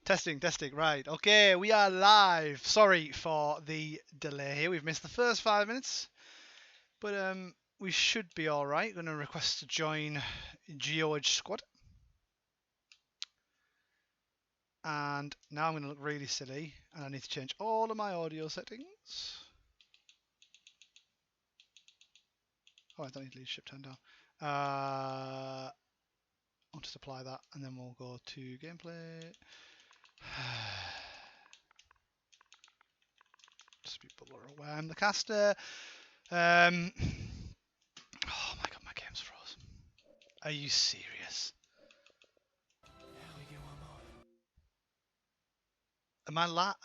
Testing, testing, right. Okay, we are live. Sorry for the delay here. We've missed the first 5 minutes. But we should be alright. Going to request to join Geoage Squad. And now I'm going to look really silly. And I need to change all of my audio settings. Oh, I don't need leadership turned down. I'll just apply that. And then we'll go to gameplay. Just people are aware I'm the caster. Oh my god, my game's frozen. Are you serious? Am I live?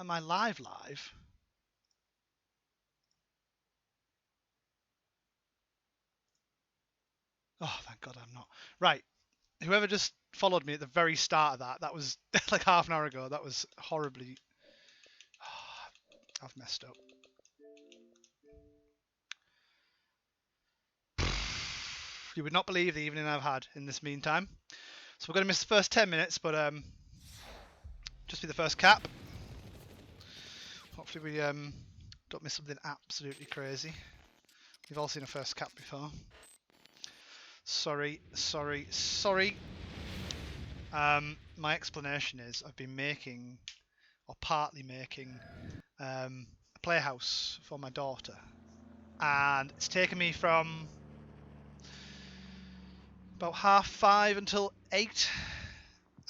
Oh, thank God I'm not. Right. Whoever just followed me at the very start of that was like half an hour ago. That was horribly... I've messed up. You would not believe the evening I've had in this meantime. So we're going to miss the first 10 minutes, but just be the first cap. Hopefully we don't miss something absolutely crazy. We've all seen a first cap before. Sorry. My explanation is I've been making, or partly making, a playhouse for my daughter. And it's taken me from about 5:30 until 8.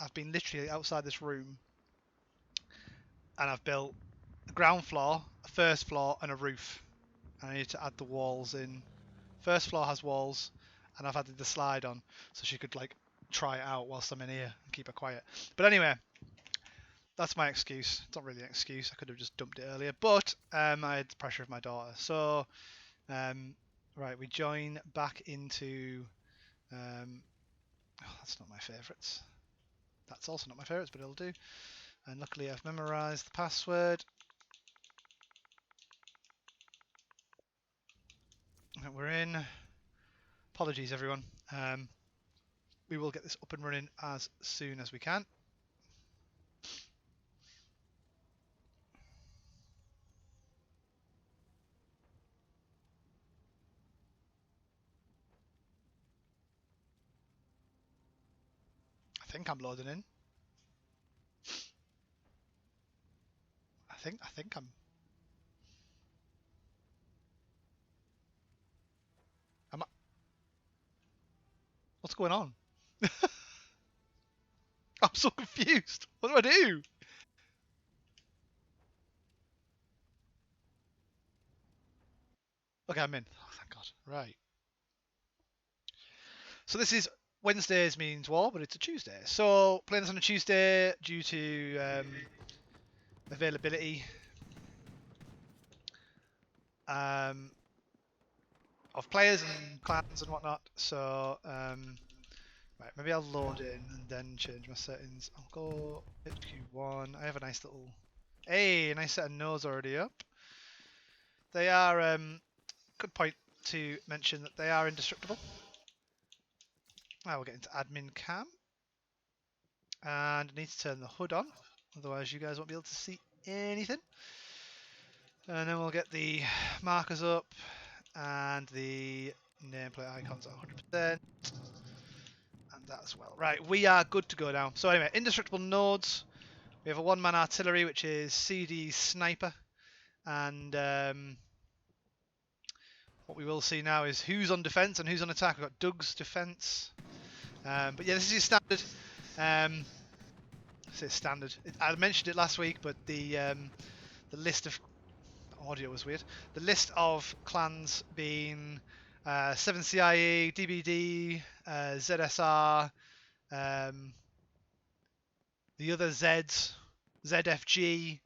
I've been literally outside this room. And I've built a ground floor, a first floor, and a roof. And I need to add the walls in. First floor has walls, and I've added the slide on so she could like try it out whilst I'm in here and keep her quiet. But anyway, that's my excuse. It's not really an excuse. I could have just dumped it earlier, but I had the pressure of my daughter. So, right, we join back into. Oh, that's not my favourites. That's also not my favourites, but it'll do. And luckily, I've memorised the password. And we're in. Apologies, everyone. We will get this up and running as soon as we can. I think I'm loading in. I think I'm. Am I? What's going on? I'm so confused. What do I do? Okay, I'm in. Oh, thank God. Right. So this is Wednesdays means war, but it's a Tuesday. So playing this on a Tuesday due to availability of players and clans and whatnot. So right, maybe I'll load in and then change my settings. I'll go HQ1. I have a nice little, a nice set of nodes already up. They are good point to mention that they are indestructible. Now we'll get into admin cam, and I need to turn the HUD on, otherwise you guys won't be able to see anything. And then we'll get the markers up and the nameplate icons at 100%, and that as well. Right, we are good to go now. So anyway, indestructible nodes. We have a one-man artillery, which is CD Sniper, and what we will see now is who's on defense and who's on attack. We've got Doug's defense. But yeah, this is your standard. I say standard. I mentioned it last week, but the list of audio was weird. The list of clans being 7CIE, DBD, ZSR, the other Zs, ZFG.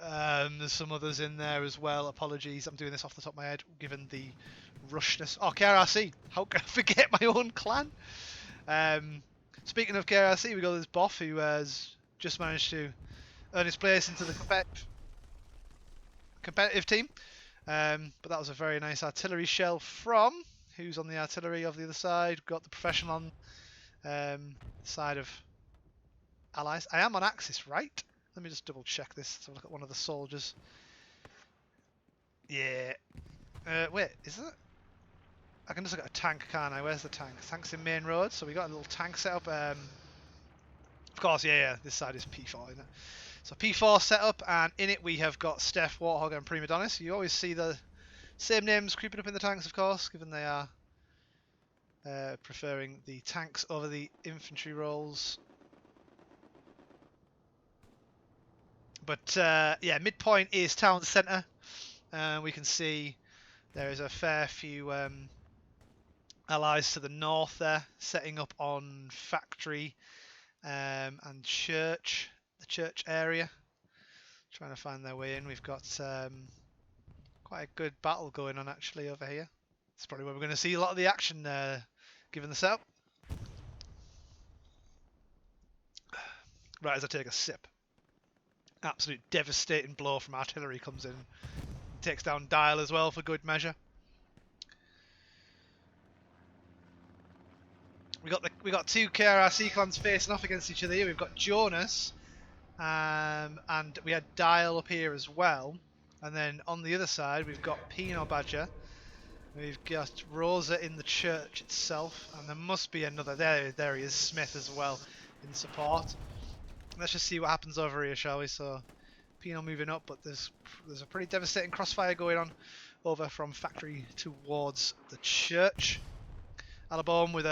There's some others in there as well. Apologies, I'm doing this off the top of my head, given the rushness. Oh, KRC. How can I forget my own clan? Speaking of KRC, we got this Boff who has just managed to earn his place into the competitive team. But that was a very nice artillery shell from who's on the artillery of the other side. Got the professional on side of allies. I am on axis, right? Let me just double check this. Let's have a look at one of the soldiers. Yeah. Wait, is that? I can just look at a tank, can't I? Where's the tank? Tank's in main road, so we got a little tank set up. Of course, yeah. This side is P4, isn't it? So P4 set up, and in it we have got Steph, Warthog, and Prima Donna. So you always see the same names creeping up in the tanks, of course, given they are preferring the tanks over the infantry roles. But yeah, midpoint is town centre. We can see there is a fair few allies to the north there, setting up on factory and church, the church area, trying to find their way in. We've got quite a good battle going on actually over here. It's probably where we're going to see a lot of the action given the setup. Right, as I take a sip. Absolute devastating blow from artillery comes in. Takes down Dial as well for good measure. We got two KRRC clans facing off against each other here. We've got Jonas, and we had Dial up here as well. And then on the other side we've got Pinot Badger. We've got Rosa in the church itself, and there must be another. There he is, Smith as well in support. Let's just see what happens over here, shall we? So Pinot moving up, but there's a pretty devastating crossfire going on over from factory towards the church. Alabom with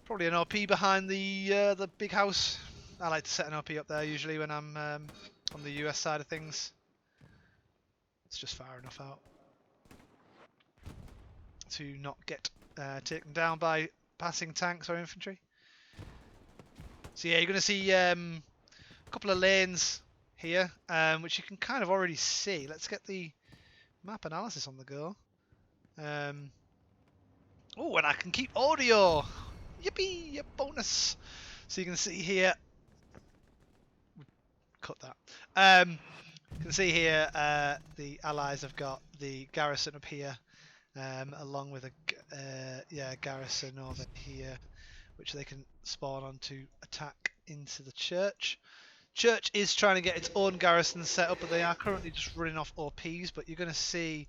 probably an OP behind the big house. I like to set an OP up there usually when I'm on the US side of things. It's just far enough out to not get taken down by passing tanks or infantry. So yeah, you're going to see a couple of lanes here, which you can kind of already see. Let's get the map analysis on the go. Oh, and I can keep audio. Yippee, a bonus. So you can see here. Cut that. You can see here the allies have got the garrison up here, along with a garrison over here, which they can spawn on to attack into the church. Church is trying to get its own garrison set up, but they are currently just running off OPs. But you're going to see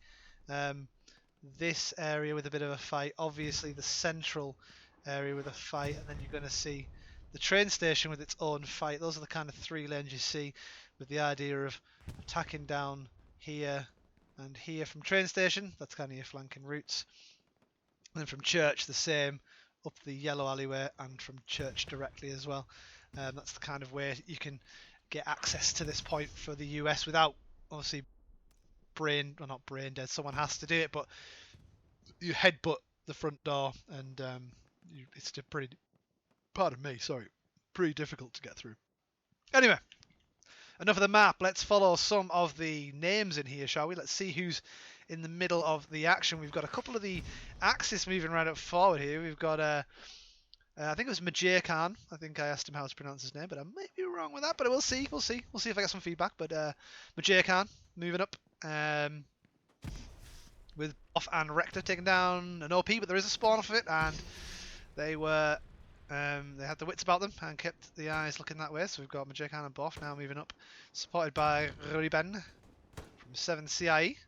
this area with a bit of a fight. Obviously, the central area with a fight, and then you're going to see the train station with its own fight. Those are the kind of three lanes you see, with the idea of attacking down here and here from train station. That's kind of your flanking routes. And then from church, the same up the yellow alleyway, and from church directly as well. That's the kind of way you can get access to this point for the US without obviously not brain dead. Someone has to do it, but you headbutt the front door, and it's pretty. Pardon me, sorry, pretty difficult to get through. Anyway, enough of the map. Let's follow some of the names in here, shall we? Let's see who's in the middle of the action. We've got a couple of the Axis moving right up forward here. We've got I think it was Majir Khan. I think I asked him how to pronounce his name, but I might be wrong with that. But we'll see. We'll see if I get some feedback. But Majir Khan moving up with Boff and Rector taking down an OP, but there is a spawn off of it, and they were they had the wits about them and kept the eyes looking that way. So we've got Majir Khan and Boff now moving up, supported by Ruben from 7 CIE.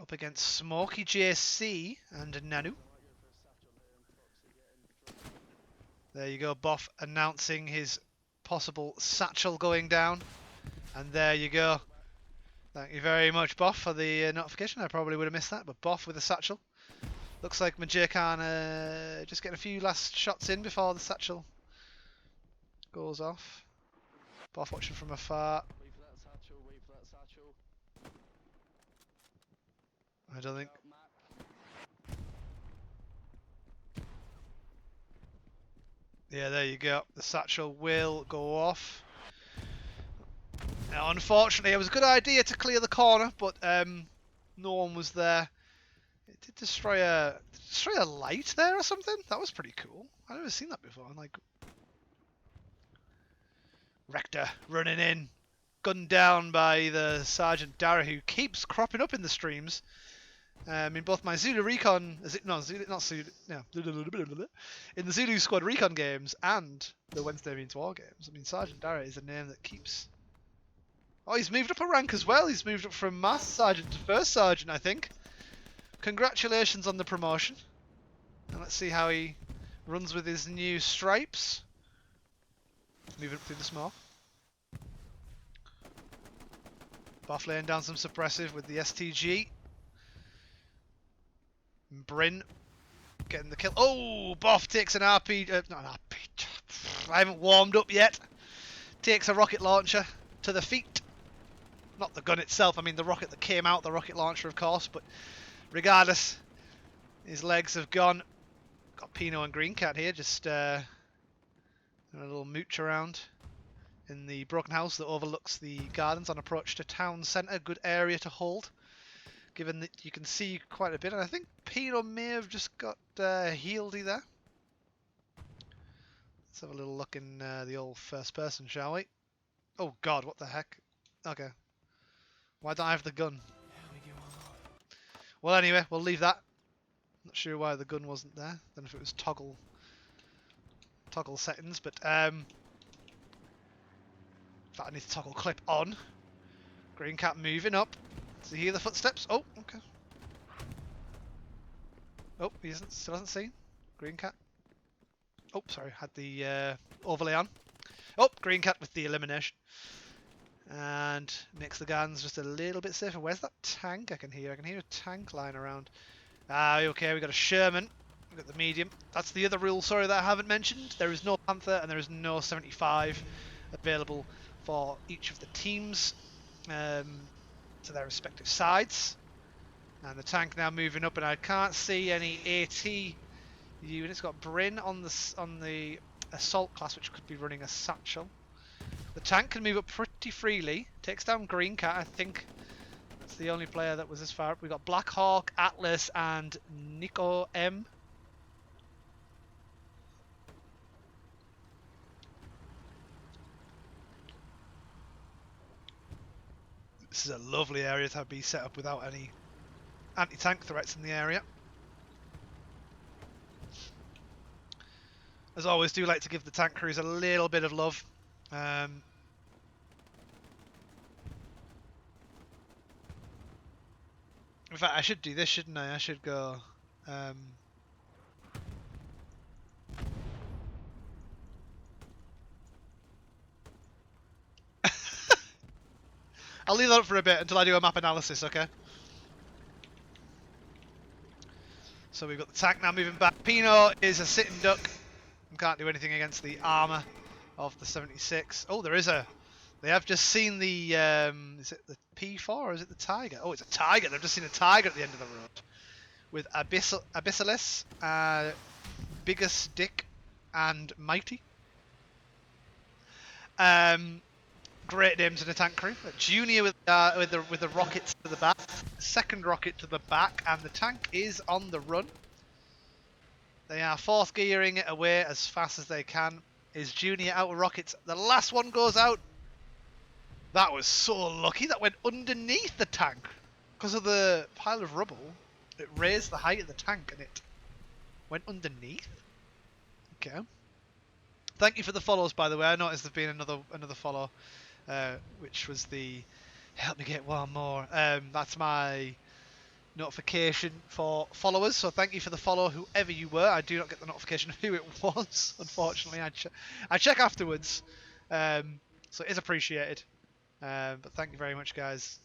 Up against Smoky JC and Nanu. There you go, Boff announcing his possible satchel going down. And there you go. Thank you very much, Boff, for the notification. I probably would have missed that, but Boff with a satchel. Looks like Majir Khan just getting a few last shots in before the satchel goes off. Boff watching from afar. Wait for that satchel, wait for that satchel. I don't think... Yeah, there you go. The satchel will go off. Now, unfortunately, it was a good idea to clear the corner, but no one was there. It did destroy a light there or something. That was pretty cool. I've never seen that before. Like, Rector running in, gunned down by the Sergeant Dara, who keeps cropping up in the streams. In both my Zulu Recon, not Zulu, no, in the Zulu Squad Recon games and the Wednesday Means War games. I mean, Sergeant Dara is a name that keeps. Oh, he's moved up a rank as well. He's moved up from Master Sergeant to First Sergeant, I think. Congratulations on the promotion. And let's see how he runs with his new stripes. Moving up through the smoke. Boff laying down some suppressive with the STG. Bryn getting the kill. Oh, Boff takes an RP. Not an RP. I haven't warmed up yet. Takes a rocket launcher to the feet. Not the gun itself. I mean the rocket that came out, the rocket launcher, of course. But regardless, his legs have gone. Got Pino and Green Cat here, just a little mooch around in the broken house that overlooks the gardens on approach to town centre. Good area to hold, given that you can see quite a bit. And I think Pino may have just got healedy there. Let's have a little look in the old first person, shall we? Oh God, what the heck? Okay. Why don't I have the gun? Well, anyway, we'll leave that. Not sure why the gun wasn't there. Don't know if it was toggle settings, but in fact, I need to toggle clip on. Green Cat moving up. Does he hear the footsteps? Oh, okay. Oh, he still hasn't seen. Green Cat. Oh, sorry, had the overlay on. Oh, Green Cat with the elimination. And makes the guns just a little bit safer. Where's that tank I can hear? I can hear a tank lying around. Ah, okay, we got a Sherman. We got the medium. That's the other rule, sorry, that I haven't mentioned. There is no Panther and there is no 75 available for each of the teams to their respective sides. And the tank now moving up, and I can't see any AT units. Got Bryn on the assault class, which could be running a satchel. The tank can move up pretty freely. Takes down Green Cat, I think. That's the only player that was this far up. We got Black Hawk, Atlas, and Nico M. This is a lovely area to be set up without any anti-tank threats in the area. As always, do like to give the tank crews a little bit of love. In fact, I should do this, shouldn't I? I should go... I'll leave that up for a bit until I do a map analysis, okay? So we've got the tank now moving back. Pino is a sitting duck and can't do anything against the armour of the 76. Oh, there is a... They have just seen the... is it the P4 or is it the Tiger? Oh, it's a Tiger. They've just seen a Tiger at the end of the road. With Abyssalis, Biggest Dick, and Mighty. Great names in a tank crew. Junior with the rockets to the back, second rocket to the back, and the tank is on the run. They are fourth gearing it away as fast as they can. Is Junior out of rockets? The last one goes out. That was so lucky. That went underneath the tank because of the pile of rubble. It raised the height of the tank and it went underneath. Okay. Thank you for the follows, by the way. I noticed there's been another follow. Which was the help me get one more. That's my notification for followers. So thank you for the follow, whoever you were. I do not get the notification of who it was, unfortunately. I check afterwards, so it is appreciated. But thank you very much, guys.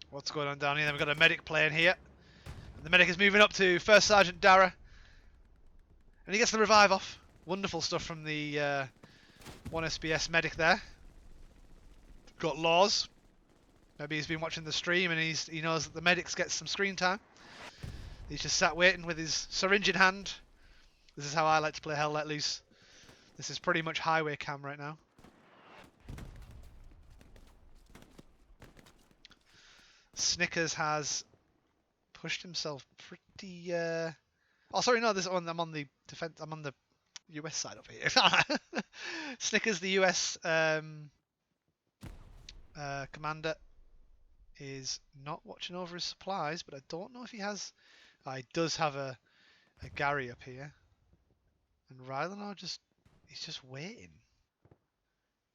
What's going on down here? Then we've got a medic playing here. The medic is moving up to First Sergeant Dara. And he gets the revive off. Wonderful stuff from the 1SBS medic there. Got Laws. Maybe he's been watching the stream and he knows that the medics get some screen time. He's just sat waiting with his syringe in hand. This is how I like to play Hell Let Loose. This is pretty much highway cam right now. Snickers has pushed himself pretty... Oh, sorry, no. This one I'm on the defense. I'm on the US side up here. Snickers, the US commander, is not watching over his supplies, but I don't know if he has. He does have a Gary up here, and Rylanor he's just waiting.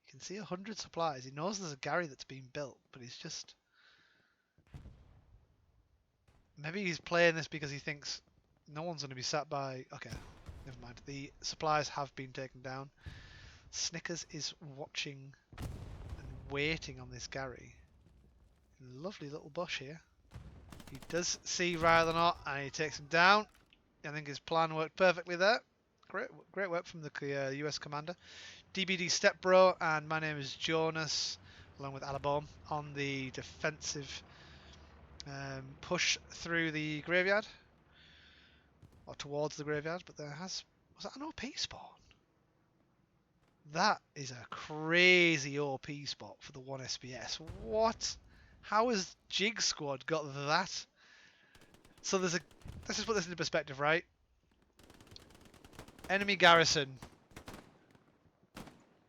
You can see 100 supplies. He knows there's a Gary that's being built, but he's just maybe he's playing this because he thinks no one's going to be sat by. Okay, never mind. The supplies have been taken down. Snickers is watching and waiting on this Gary. Lovely little bush here. He does see Rylanor and he takes him down. I think his plan worked perfectly there. Great work from the US commander. DBD Stepbro, and my name is Jonas, along with Alabama, on the defensive push through the graveyard. Or towards the graveyard, but was that an OP spawn? That is a crazy OP spot for the 1 SPS. What? How has Jig Squad got that? So let's just put this into perspective, right? Enemy garrison.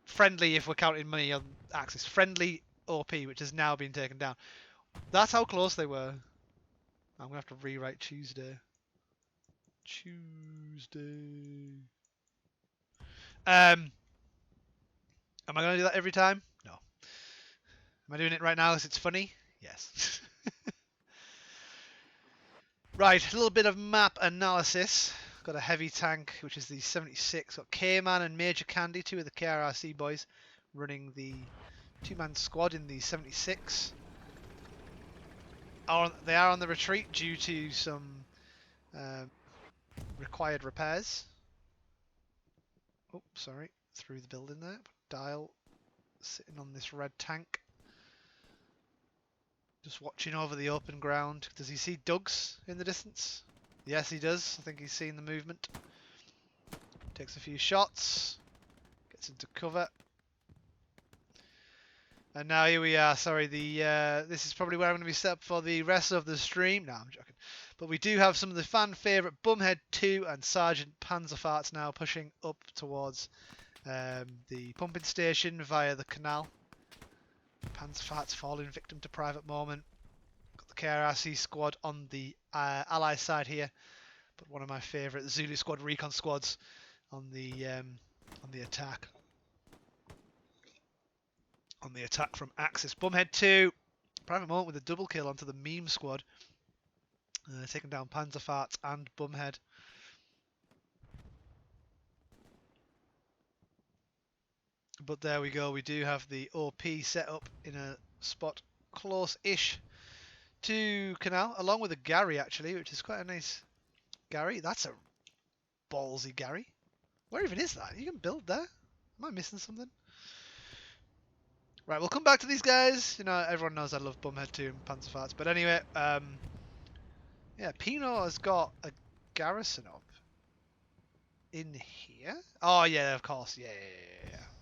Friendly if we're counting money on Axis. Friendly OP, which has now been taken down. That's how close they were. I'm going to have to rewrite Tuesday. Am I going to do that every time? No. Am I doing it right now because it's funny? Yes. Right, a little bit of map analysis. Got a heavy tank, which is the 76. Got K-Man and Major Candy, two of the KRRC boys, running the two-man squad in the 76. They are on the retreat due to some required repairs. Oh, sorry, through the building there. Dial sitting on this red tank. Just watching over the open ground. Does he see Doug's in the distance? Yes, he does. I think he's seen the movement. Takes a few shots. Gets into cover. And now here we are. Sorry, this is probably where I'm going to be set up for the rest of the stream. No, I'm joking. But we do have some of the fan favourite Bumhead 2 and Sergeant Panzerfarts now pushing up towards the pumping station via the canal. Panzerfarts falling victim to private moment. Got the KRRC squad on the ally side here, but one of my favourite Zulu squad recon squads on the attack. On the attack from Axis. Bumhead 2, private moment with a double kill onto the meme squad, taking down Panzerfarts and Bumhead. But there we go, we do have the OP set up in a spot close-ish to Canal, along with a Gary actually, which is quite a nice Gary. That's a ballsy Gary. Where even is that? You can build there? Am I missing something? Right, we'll come back to these guys. You know, everyone knows I love Bumhead 2 and Panzerfarts. But anyway, yeah, Pino has got a garrison up in here. Oh, yeah, of course. Yeah.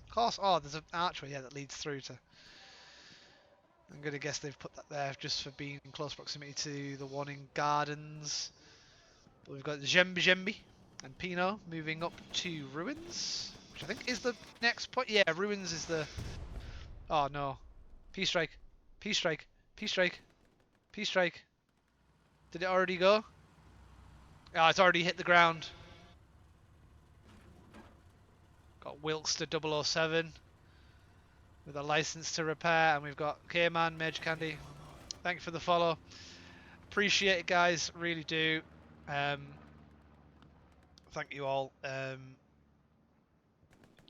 Of course. Oh, there's an archway, yeah, that leads through to... I'm going to guess they've put that there just for being in close proximity to the one in Gardens. But we've got Jembi and Pino moving up to Ruins, which I think is the next point. Yeah, Ruins is the... Oh, no. P-Strike. P-Strike. P-Strike. P-Strike. Did it already go? Oh, it's already hit the ground. Got Wilkster 007 with a license to repair, and we've got K-Man, Major Candy. Thank you for the follow. Appreciate it, guys. Really do. Thank you all.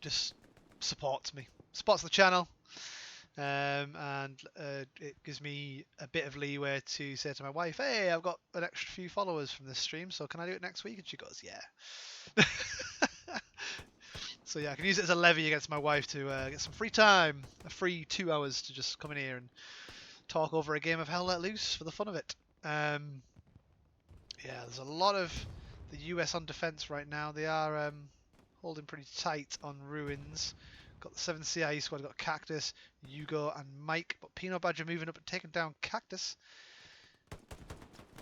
Just supports me. Supports the channel. And it gives me a bit of leeway to say to my wife, hey, I've got an extra few followers from this stream, so can I do it next week? And she goes, yeah. So yeah, I can use it as a levy against my wife to get some free time, a free 2 hours to just come in here and talk over a game of Hell Let Loose for the fun of it. Yeah, there's a lot of the US on defense right now. They are holding pretty tight on Ruins. Got the 7 CIE squad, got Cactus, Hugo and Mike, but Pino Badger moving up and taking down Cactus.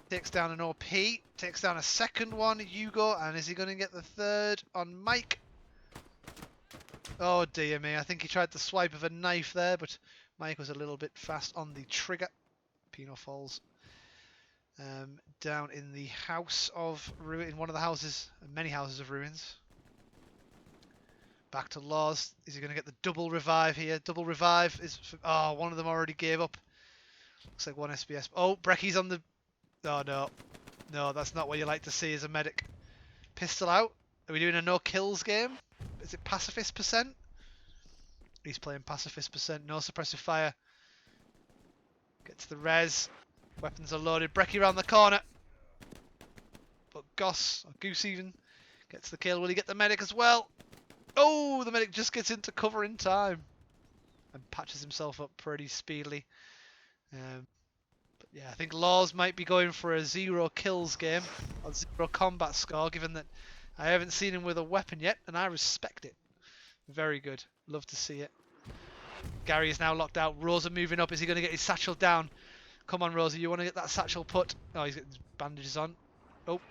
Takes down an OP, takes down a second one, Hugo, and is he going to get the third on Mike? Oh dear me, I think he tried to swipe of a knife there, but Mike was a little bit fast on the trigger. Pino falls down in the house of ruin, in one of the houses, many houses of ruins. Back to Laws. Is he going to get the double revive here? Double revive is... Oh, one of them already gave up. Looks like one SBS. Oh, Brecky's on the... Oh, no. No, that's not what you like to see as a medic. Pistol out. Are we doing a no kills game? Is it pacifist percent? He's playing pacifist percent. No suppressive fire. Gets the res. Weapons are loaded. Brecky around the corner. But Goss, or Goose even, gets the kill. Will he get the medic as well? Oh, the medic just gets into cover in time. And patches himself up pretty speedily. But yeah, I think Laws might be going for a 0 kills game. Or 0 combat score, given that I haven't seen him with a weapon yet. And I respect it. Very good. Love to see it. Gary is now locked out. Rosa moving up. Is he going to get his satchel down? Come on, Rosa. You want to get that satchel put? Oh, he's got his bandages on. Oh.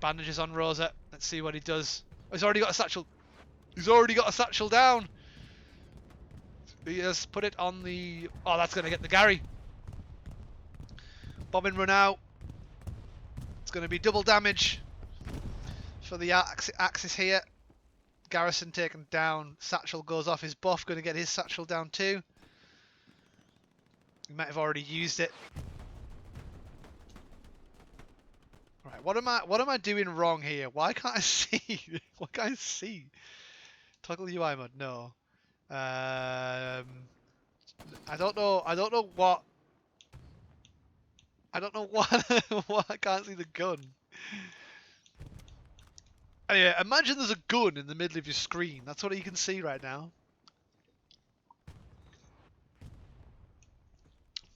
Bandages on Rosa. Let's see what he does. Oh, he's already got a satchel. He's already got a satchel down. He has put it on the... Oh, that's going to get the Gary. Bobbin run out. It's going to be double damage for the Axis here. Garrison taken down. Satchel goes off his buff. Going to get his satchel down too. He might have already used it. Right, what am I doing wrong here? Why can't I see? Why can't I see? Toggle UI mode. No. I don't know. I don't know what. I don't know what. Why I can't see the gun. Anyway, imagine there's a gun in the middle of your screen. That's what you can see right now.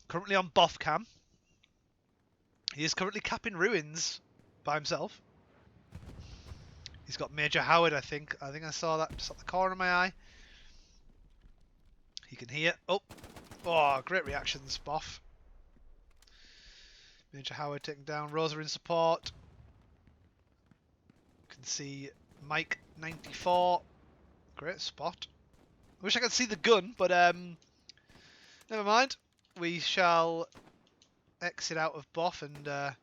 Currently on Boff Cam. He is currently capping ruins by himself. He's got Major Howard, I think. I think I saw that just at the corner of my eye. He can hear. Oh, great reactions, Boff. Major Howard taken down. Rosa in support. You can see Mike 94. Great spot. I wish I could see the gun, but never mind. We shall exit out of Boff and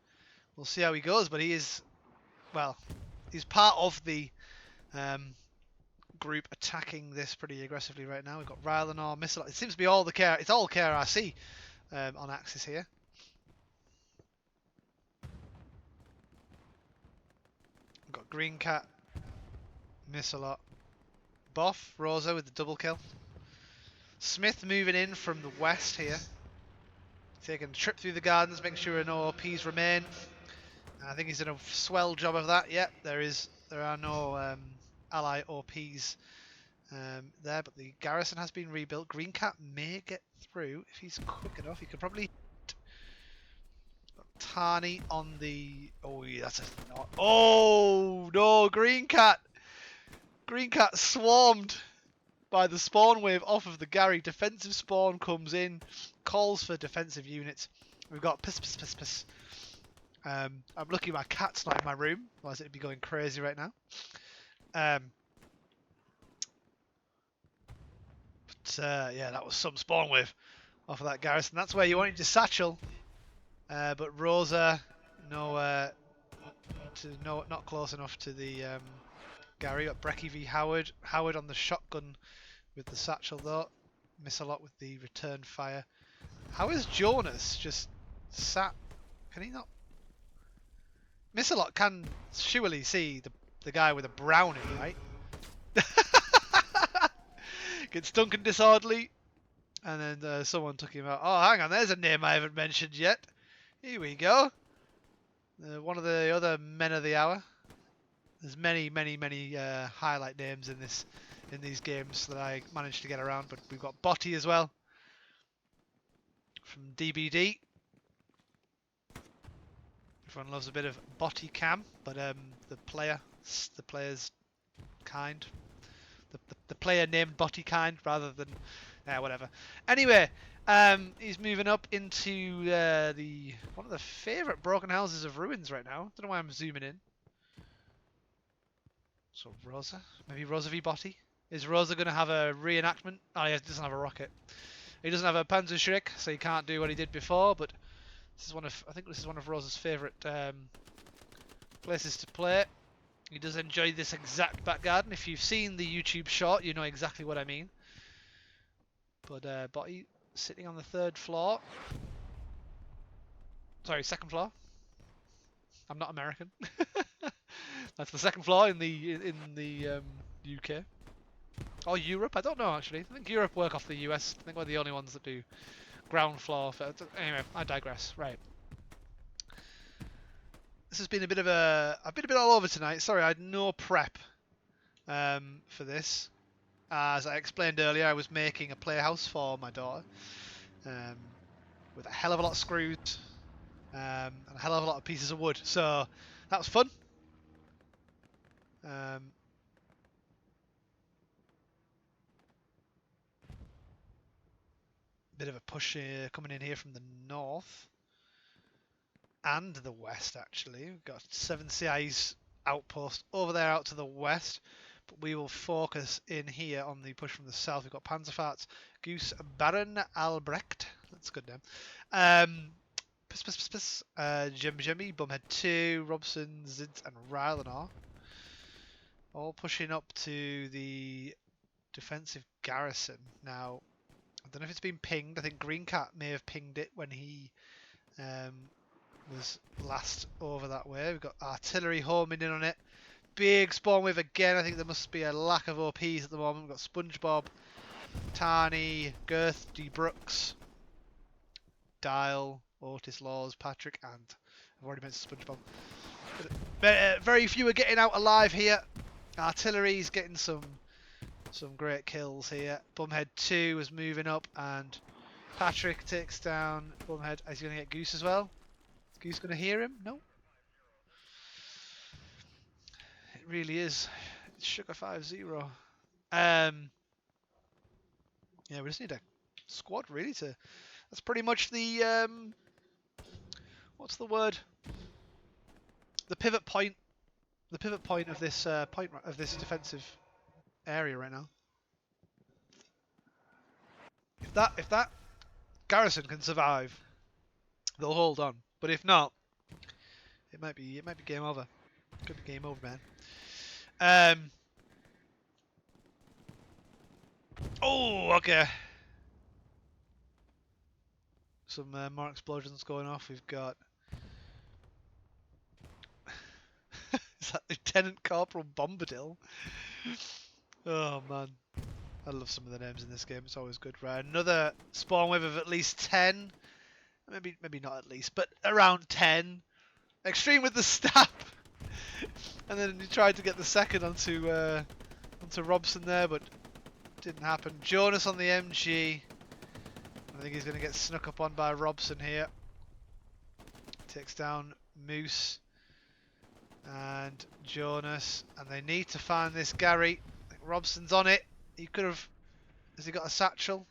we'll see how he goes. But he is, well, he's part of the group attacking this pretty aggressively right now. We've got Rylanor, Missile. It seems to be all the care. It's all KRRC on Axis here. We've got Green Cat, Missile, Boff, Rosa with the double kill. Smith moving in from the west here. Taking a trip through the gardens, making sure no OPs remain. I think he's done a swell job of that. Yep, there are no ally OPs there, but the garrison has been rebuilt. Green Cat may get through if he's quick enough. He could probably... Tani on the... Oh, yeah, that's a... Oh, no, Green Cat! Green Cat swarmed by the spawn wave off of the Gary. Defensive spawn comes in, calls for defensive units. We've got piss. I'm lucky my cat's not in my room, otherwise it'd be going crazy right now. Yeah, that was some spawn wave off of that garrison. That's where you wanted your satchel, but Rosa, not close enough to the Gary. Got Brecky v Howard. Howard on the shotgun with the satchel though. Miss a lot with the return fire. How is Jonas just sat? Can he not? Miss a lot can surely see the guy with a brownie, right? Gets Duncan disorderly, and then someone took him out. Oh, hang on, there's a name I haven't mentioned yet. Here we go. One of the other men of the hour. There's many highlight names in these games that I managed to get around, but we've got Botty as well from DBD. Everyone loves a bit of Botty cam, but the player's kind. The player named Botty kind rather than whatever. Anyway, he's moving up into one of the favourite broken houses of ruins right now. Don't know why I'm zooming in. So Rosa, maybe Rosa v Botty. Is Rosa going to have a reenactment? Oh, he doesn't have a rocket. He doesn't have a Panzerschreck, so he can't do what he did before. But this is I think this is one of Rosa's favourite places to play. He does enjoy this exact back garden. If you've seen the YouTube short, you know exactly what I mean. But Botty sitting on the 3rd floor. Sorry, 2nd floor. I'm not American. That's the 2nd floor in the UK or Europe. I don't know actually. I think Europe work off the US. I think we're the only ones that do ground floor. Anyway, I digress. Right. This has been a bit of I've been a bit all over tonight. Sorry, I had no prep for this. As I explained earlier, I was making a playhouse for my daughter with a hell of a lot of screws and a hell of a lot of pieces of wood. So that was fun. Bit of a push coming in here from the north and the west, actually. We've got 7 CI's outpost over there out to the west, but we will focus in here on the push from the south. We've got Panzerfahrts, Goose, Baron Albrecht. That's a good name. Jimmy, Bumhead 2, Robson, Zids, and Rylenar. All pushing up to the defensive garrison. Now, I don't know if it's been pinged. I think Green Cat may have pinged it when he was last over that way. We've got artillery homing in on it. Big spawn wave again. I think there must be a lack of OPs at the moment. We've got SpongeBob, Tarny, Girth, D. Brooks, Dial, Otis Laws, Patrick, and I've already mentioned SpongeBob. Very few are getting out alive here. Artillery's getting some great kills here. Bumhead 2 is moving up, and Patrick takes down Bumhead. Is he going to get Goose as well? Is Goose going to hear him? No. It really is. It's Sugar 5-0. Yeah, we just need a squad really to. That's pretty much the what's the word? The pivot point. The pivot point of this defensive area right now. If that garrison can survive, they'll hold on. But if not, it might be game over. Could be game over, man. Oh, okay. Some more explosions going off. We've got is that Lieutenant Corporal Bombadil? Oh man, I love some of the names in this game. It's always good. Right, another spawn wave of at least 10. Maybe not at least, but around 10. Extreme with the stab, and then he tried to get the second onto Robson there, but didn't happen. Jonas on the MG. I think he's going to get snuck up on by Robson here. Takes down Moose and Jonas, and they need to find this Gary. I think Robson's on it. He could have. Has he got a satchel?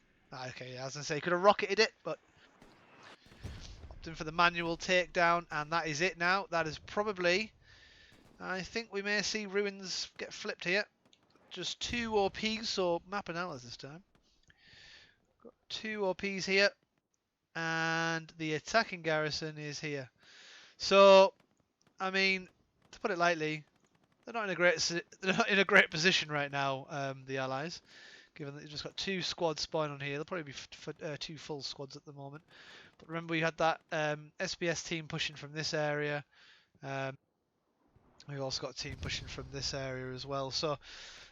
Okay, yeah, as I say, he could have rocketed it, but opting for the manual takedown, and that is it now. That is probably. I think we may see ruins get flipped here. Just 2 OPs, so map analysis this time. Got 2 OPs here, and the attacking garrison is here. So, I mean, to put it lightly, they're not in a great position right now. The Allies, given that they've just got 2 squads spawning on here, they'll probably be 2 full squads at the moment. But remember, we had that SBS team pushing from this area. We've also got a team pushing from this area as well. So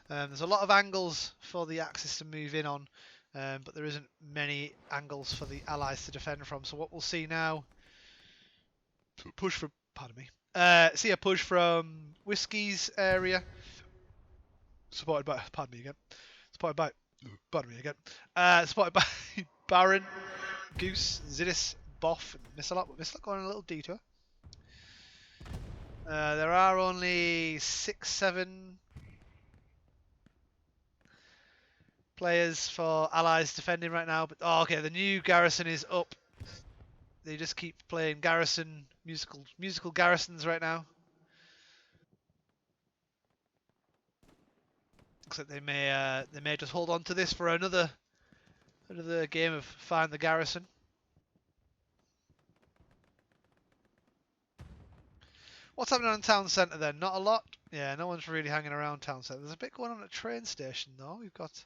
there's a lot of angles for the Axis to move in on, but there isn't many angles for the Allies to defend from. So what we'll see now, push from, pardon me, see a push from Whiskey's area, supported by, pardon me again, supported by Baron, Goose, Zidis, Boff, and Missalot. Missalot going on a little detour. There are only 6-7 players for Allies defending right now, but oh, okay, the new garrison is up. They just keep playing garrison musical garrisons right now. Looks like they may just hold on to this for another game of find the garrison. What's happening on town centre then? Not a lot. Yeah, no one's really hanging around town centre. There's a bit going on at train station though. We've got.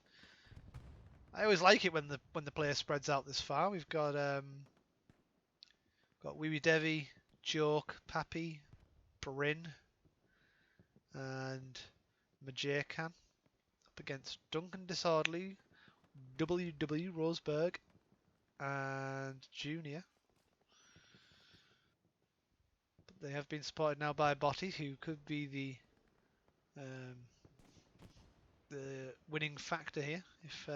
I always like it when the player spreads out this far. We've got Wee Wee Devi, Joke, Pappy, Bryn, and Majakan up against Duncan Disorderly, WW Roseberg, and Junior. But they have been supported now by Botti, who could be the winning factor here if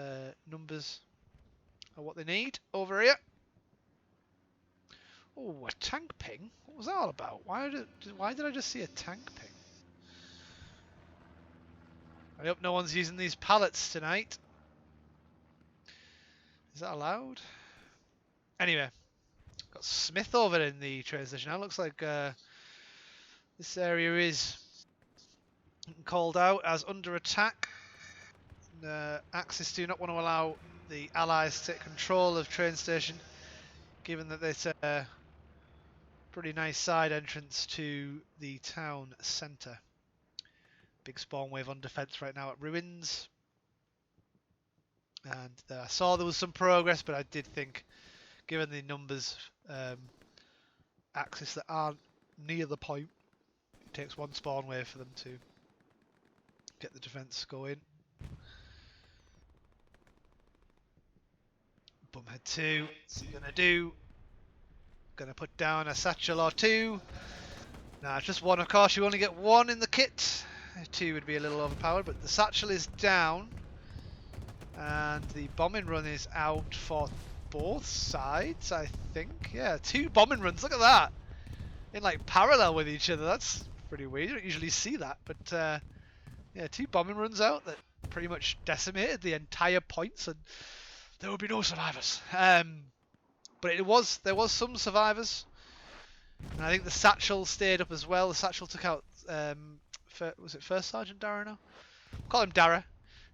numbers are what they need over here. Oh, a tank ping? What was that all about? Why did I just see a tank ping? I hope no one's using these pallets tonight. Is that allowed? Anyway, got Smith over in the train station now. Looks like this area is called out as under attack. Axis do not want to allow the Allies to take control of train station, given that it's a pretty nice side entrance to the town centre. Big spawn wave on defence right now at ruins. And I saw there was some progress, but I did think, given the numbers Axis that aren't near the point, it takes one spawn wave for them to get the defence going. Bumhead 2, what's he gonna do? Gonna put down a satchel or two. Nah, just one, of course. You only get one in the kit. Two would be a little overpowered, but the satchel is down. And the bombing run is out for both sides, I think. Yeah, 2 bombing runs. Look at that. In like parallel with each other. That's pretty weird. You don't usually see that. But yeah, 2 bombing runs out that pretty much decimated the entire points, and there would be no survivors. But there was some survivors. And I think the satchel stayed up as well. The satchel took out, was it First Sergeant Dara now? We'll call him Dara.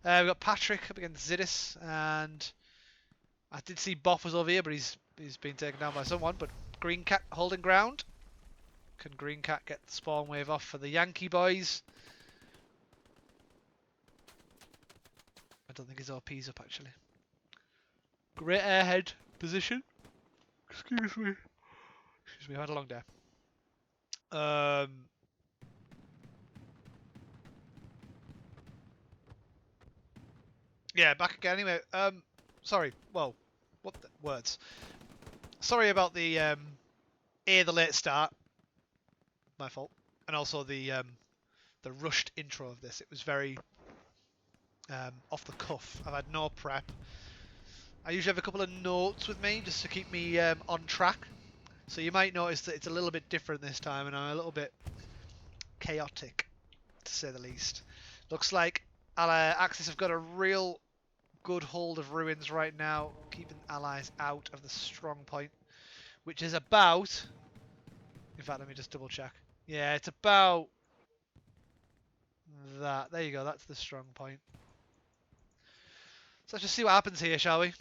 We've got Patrick up against Zidis, and I did see Boff was over here, but he's been taken down by someone. But Green Cat holding ground. Can Green Cat get the spawn wave off for the Yankee boys? I don't think his OP's up actually. Great airhead position. Excuse me. I've had a long day. Yeah, back again. Anyway, sorry. Well, what the words? Sorry about the the late start. My fault, and also the rushed intro of this. It was very off the cuff. I've had no prep. I usually have a couple of notes with me just to keep me on track. So you might notice that it's a little bit different this time, and I'm a little bit chaotic, to say the least. Looks like Axis have got a real good hold of ruins right now, keeping allies out of the strong point, which is about... In fact, let me just double check. Yeah, it's about that. There you go, that's the strong point. So let's just see what happens here, shall we?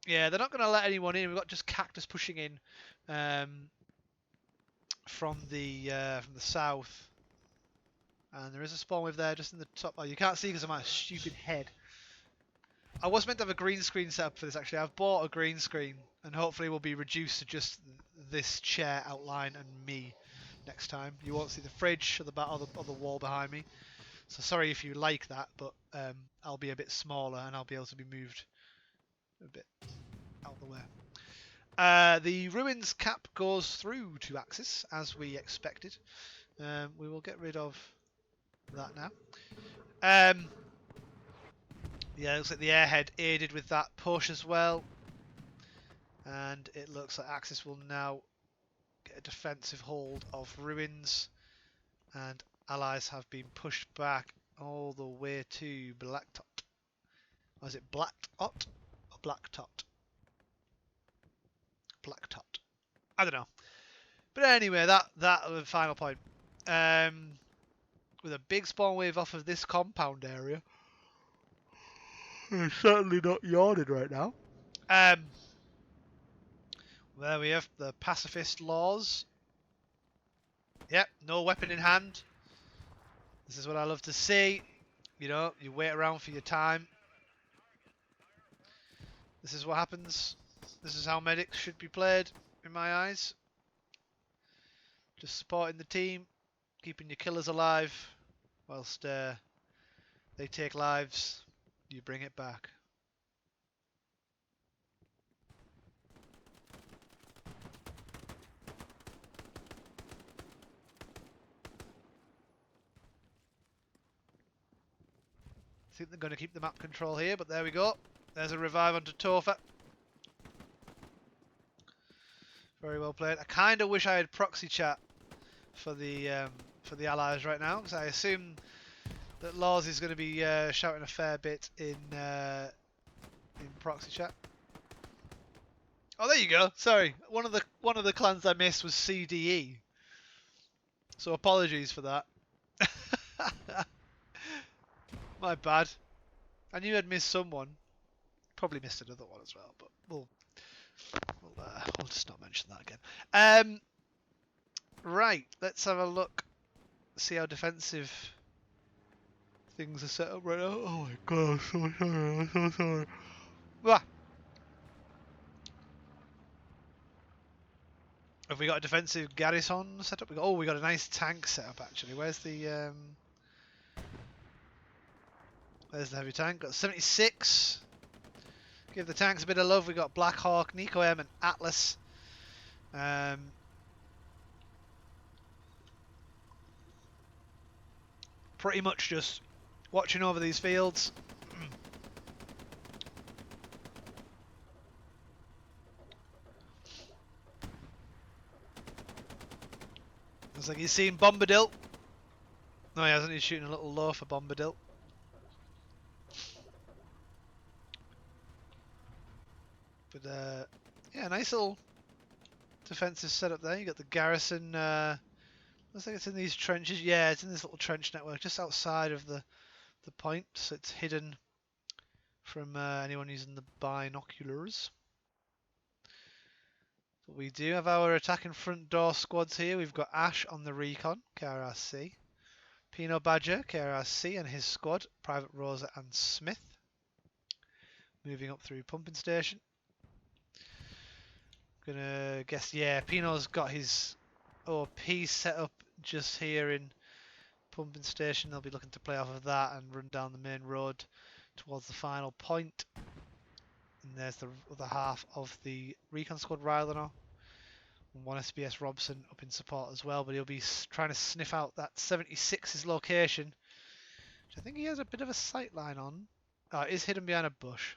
Yeah, they're not going to let anyone in. We've got just Cactus pushing in from the south. And there is a spawn wave there just in the top. Oh, you can't see because of my stupid head. I was meant to have a green screen set up for this actually. I've bought a green screen and hopefully will be reduced to just this chair outline and me next time. You won't see the fridge or the wall behind me. So sorry if you like that, but I'll be a bit smaller and I'll be able to be moved a bit out of the way. The ruins cap goes through to Axis as we expected. We will get rid of that now. Yeah, it looks like the airhead aided with that push as well. And it looks like Axis will now get a defensive hold of ruins. And allies have been pushed back all the way to Blacktot. Or is it Blacktot or Blacktot? Blacktot. I don't know. But anyway, that was the final point. With a big spawn wave off of this compound area. I'm certainly not yawning right now. There we have the pacifist laws. Yep, no weapon in hand. This is what I love to see. You know, you wait around for your time. This is what happens. This is how medics should be played, in my eyes. Just supporting the team, keeping your killers alive, whilst they take lives, you bring it back. I think they're going to keep the map control here, but there we go. There's a revive onto Tofa. Very well played. I kind of wish I had proxy chat for the allies right now, because I assume that Laws is going to be shouting a fair bit in proxy chat. Oh, there you go. Sorry, one of the clans I missed was CDE. So apologies for that. My bad. I knew I'd missed someone. Probably missed another one as well, but we'll just not mention that again. Right, let's have a look. See how defensive things are set up right now. Oh my god, I'm so sorry. I'm so sorry. Ah. Have we got a defensive garrison set up? We got a nice tank set up actually. Where's the heavy tank? Got 76. Give the tanks a bit of love. We got Black Hawk, Nico M, and Atlas. Pretty much just watching over these fields. Looks like he's seen Bombadil. No, he hasn't. He's shooting a little low for Bombadil. But yeah, nice little defensive setup there. You got the garrison. Looks like it's in these trenches. Yeah, it's in this little trench network just outside of the point, so it's hidden from anyone using the binoculars. But we do have our attacking front door squads here. We've got Ash on the recon, KRRC. Pino Badger, KRRC, and his squad, Private Rosa and Smith. Moving up through pumping station. Gonna guess, yeah, Pino's got his OP set up just here in pumping station. They'll be looking to play off of that and run down the main road towards the final point. And there's the other half of the recon squad Rylanor. And one SBS Robson up in support as well, but he'll be trying to sniff out that 76's location, which I think he has a bit of a sight line on. Oh, it is hidden behind a bush.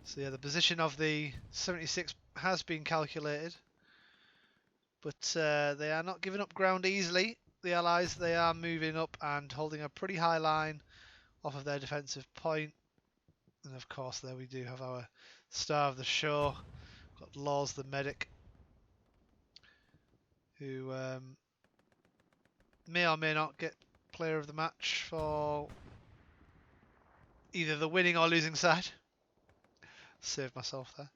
So yeah, the position of the 76 has been calculated, but they are not giving up ground easily. The Allies, they are moving up and holding a pretty high line off of their defensive point. And of course, there we do have our star of the show. Got Laws the medic, who may or may not get player of the match for either the winning or losing side. Saved myself there.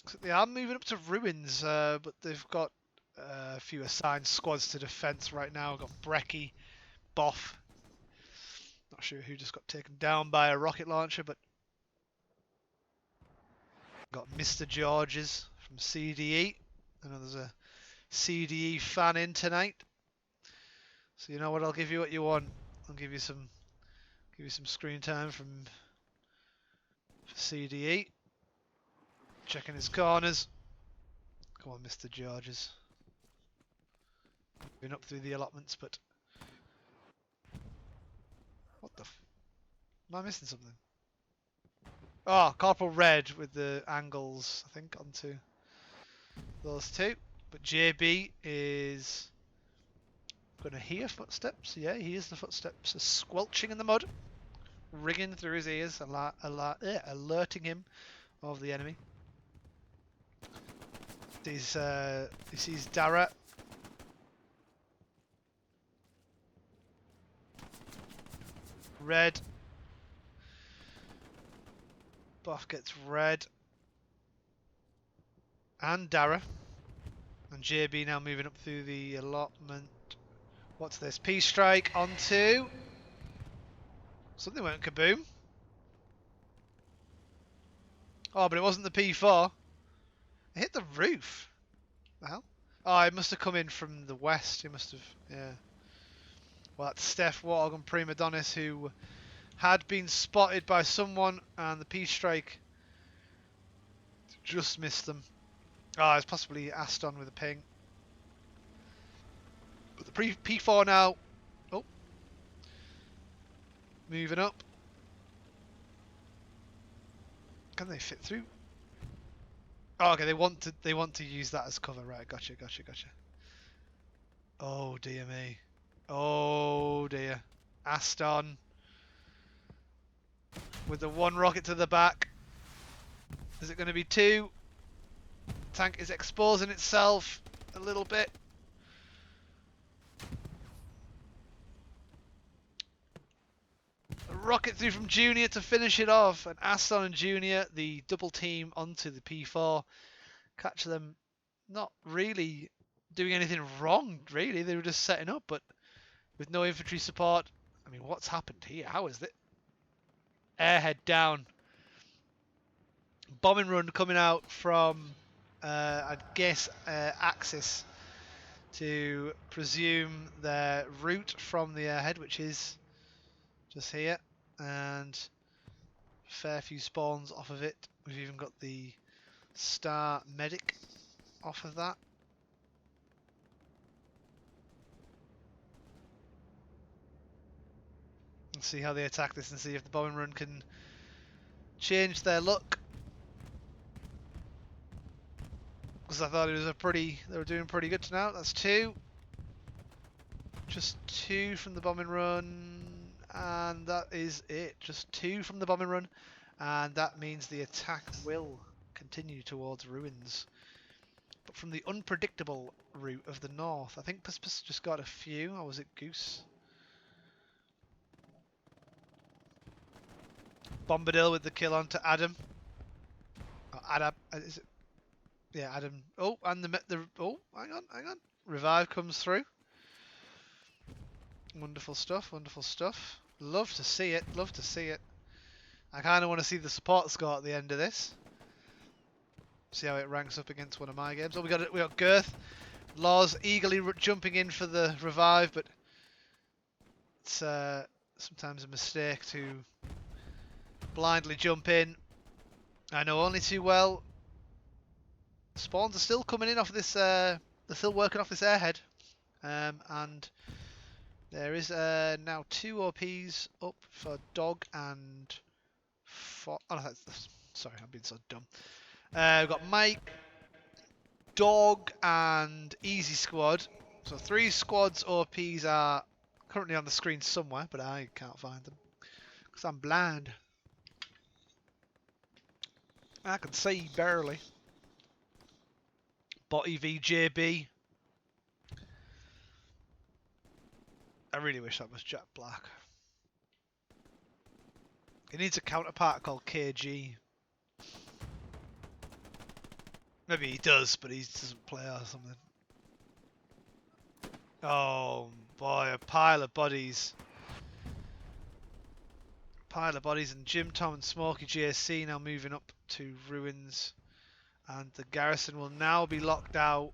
So they are moving up to ruins, but they've got a few assigned squads to defence right now. We've got Brecky, Boff. Not sure who just got taken down by a rocket launcher, but got Mr. Georges from CDE. I know there's a CDE fan in tonight. So you know what? I'll give you what you want. I'll give you some screen time from CDE. Checking his corners. Come on, Mr. Georges. Been up through the allotments, but what the? Am I missing something? Oh, Corporal Red with the angles, I think, onto those two. But JB is going to hear footsteps. Yeah, he hears the footsteps squelching in the mud, ringing through his ears, alerting him of the enemy. He sees Dara. red. Buff gets red. And Dara. And JB now moving up through the allotment. What's this? P-strike onto... Something went kaboom. Oh, but it wasn't the P4. It hit the roof. The hell? Oh, it must have come in from the west. It must have, yeah. Well, that's Steph Warthog and Prima Donnis, who had been spotted by someone, and the P-strike just missed them. Oh, it's possibly Aston with a ping. But the P4 now, oh, moving up. Can they fit through? Oh, okay, they want to use that as cover, right? Gotcha. Oh dear me. Oh dear. Aston with the one rocket to the back. Is it going to be two? Tank is exposing itself a little bit. A rocket through from Junior to finish it off. And Aston and Junior, the double team onto the P4. Catch them not really doing anything wrong, really. They were just setting up, but with no infantry support. I mean, what's happened here? How is it? Airhead down. Bombing run coming out from, I guess, Axis to presume their route from the airhead, which is just here. And fair few spawns off of it. We've even got the Star Medic off of that. Let's see how they attack this and see if the bombing run can change their luck. Because I thought it was they were doing pretty good to now. That's two. Just two from the bombing run. And that is it. Just two from the bombing run. And that means the attack will continue towards ruins. But from the unpredictable route of the north. I think Puspus just got a few. Or was it Goose? Bombadil with the kill onto Adam. Oh, Adam. Is it? Yeah, Adam. Oh, and oh, hang on. Revive comes through. Wonderful stuff. Love to see it. I kind of want to see the support score at the end of this. See how it ranks up against one of my games. Oh, we got Girth. Laws eagerly jumping in for the revive, but it's sometimes a mistake to blindly jump in. I know only too well. Spawns are still coming in off this. They're still working off this airhead, and there is now two OPs up for Dog and for. Oh, no, sorry, I'm being so dumb. We've got Mike, Dog, and Easy Squad. So 3 squads OPs are currently on the screen somewhere, but I can't find them because I'm blind. I can see barely. Botty v JB. I really wish that was Jack Black. He needs a counterpart called KG. Maybe he does, but he doesn't play or something. Oh boy, a pile of bodies. And Jim Tom and Smokey JSC now moving up to ruins. And the garrison will now be locked out.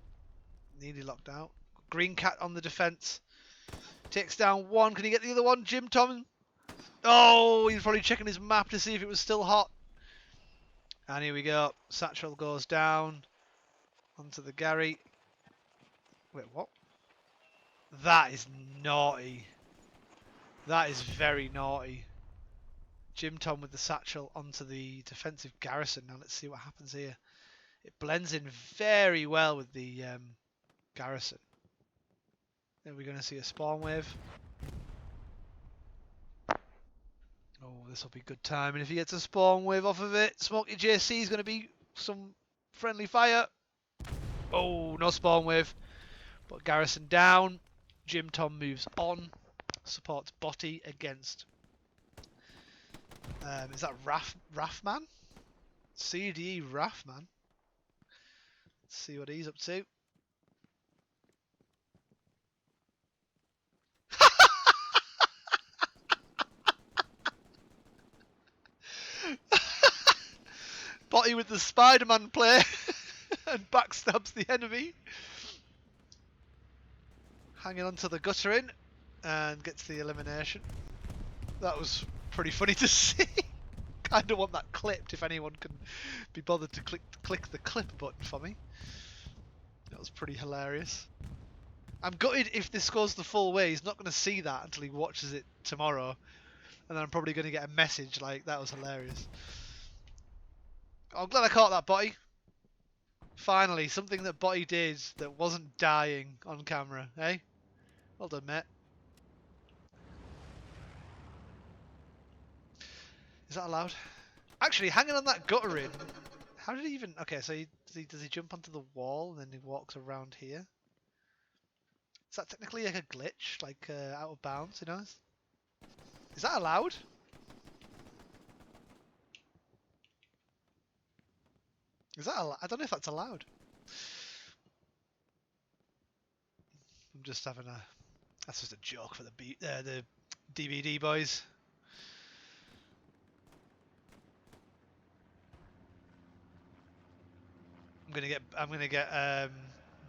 Nearly locked out. Green Cat on the defense. Takes down one. Can he get the other one? Jim Tom. Oh, he's probably checking his map to see if it was still hot. And here we go. Satchel goes down. Onto the Gary. Wait, what? That is naughty. That is very naughty. Jim Tom with the Satchel onto the defensive garrison. Now let's see what happens here. It blends in very well with the garrison. Then we're going to see a spawn wave. Oh, this will be good time. And if he gets a spawn wave off of it, Smokey JC is going to be some friendly fire. Oh, no spawn wave. But garrison down. Jim Tom moves on. Supports Botty against Is that Raffman? CDE Raffman. Let's see what he's up to. Botty with the Spider-Man play and backstabs the enemy. Hanging onto the gutter in and gets the elimination. That was pretty funny to see. Kind of want that clipped if anyone can be bothered to click the clip button for me. That was pretty hilarious. I'm gutted if this goes the full way. He's not going to see that until he watches it tomorrow. And then I'm probably going to get a message like, that was hilarious. I'm glad I caught that, Botty. Finally, something that Botty did that wasn't dying on camera, eh? Well done, mate. Is that allowed? Actually, hanging on that gutter in. How did he even? Okay, so does he jump onto the wall and then he walks around here? Is that technically like a glitch, like out of bounds? You know? Is that allowed? Is that? I don't know if that's allowed. I'm just having a. That's just a joke for the DVD boys. I'm gonna get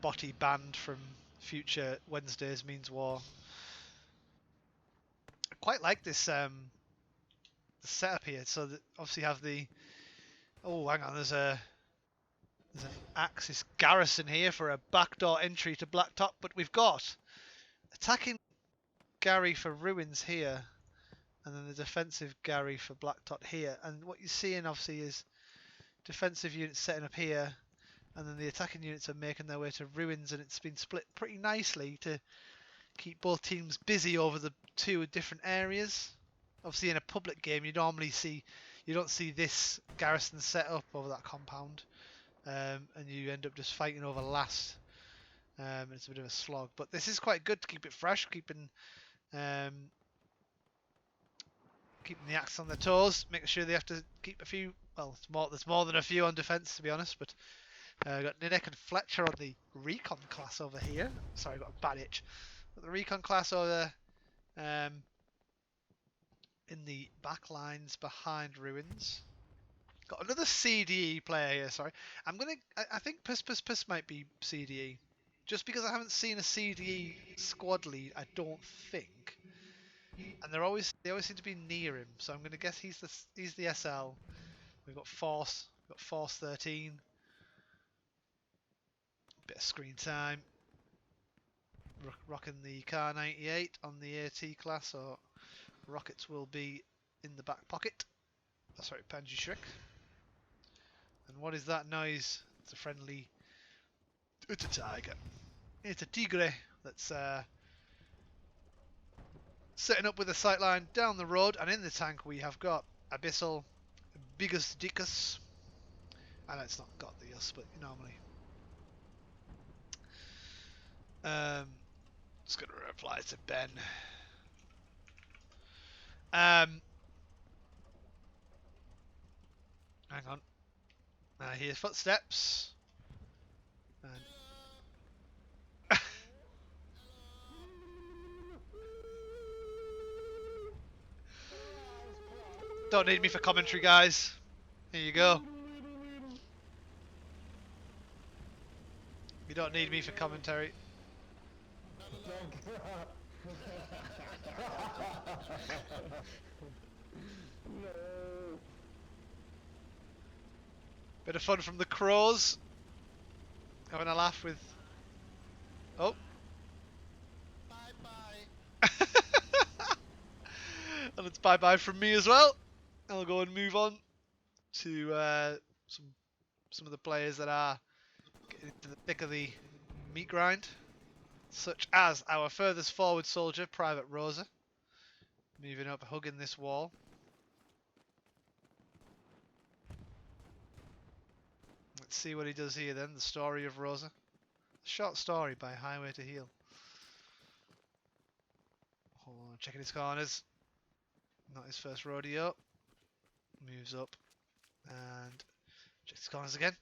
Botty banned from future Wednesdays Means War. I quite like this the setup here. So that obviously have the. Oh, hang on. There's an Axis garrison here for a backdoor entry to Blacktop, but we've got attacking Gary for ruins here, and then the defensive Gary for Blacktop here. And what you're seeing obviously is defensive units setting up here, and then the attacking units are making their way to ruins, and it's been split pretty nicely to keep both teams busy over the two different areas. Obviously in a public game you don't see this garrison set up over that compound, and you end up just fighting over last. It's a bit of a slog, but this is quite good to keep it fresh, keeping the Axe on their toes, making sure they have to keep a few. Well, there's more than a few on defence, to be honest. But got Nidek and Fletcher on the recon class over here. Sorry, I got a bad itch. Got the recon class over in the back lines behind ruins. Got another CDE player here. Sorry, I think Puss might be CDE, just because I haven't seen a CDE squad lead. I don't think. And they always seem to be near him, so I'm going to guess he's the SL. We've got Force 13. Bit of screen time. Rocking the Car 98 on the AT class, so rockets will be in the back pocket. Oh, sorry, Panji Shrek. And what is that noise? It's a friendly. It's a tiger. It's a tigre that's setting up with a sightline down the road, and in the tank we have got Abyssal, Bigus Dickus. I know it's not got the us, but normally. Just gonna reply to Ben. Hang on. I hear footsteps. And don't need me for commentary, guys. Here you go. You don't need me for commentary. No. Bit of fun from the crows. Having a laugh with. Oh. Bye bye. And it's bye bye from me as well. I'll go and move on to some of the players that are getting into the thick of the meat grind, such as our furthest forward soldier, Private Rosa, moving up, hugging this wall. Let's see what he does here then. The story of Rosa. Short story by Highway to Heal. Oh, checking his corners. Not his first rodeo. Moves up and checks the corners again.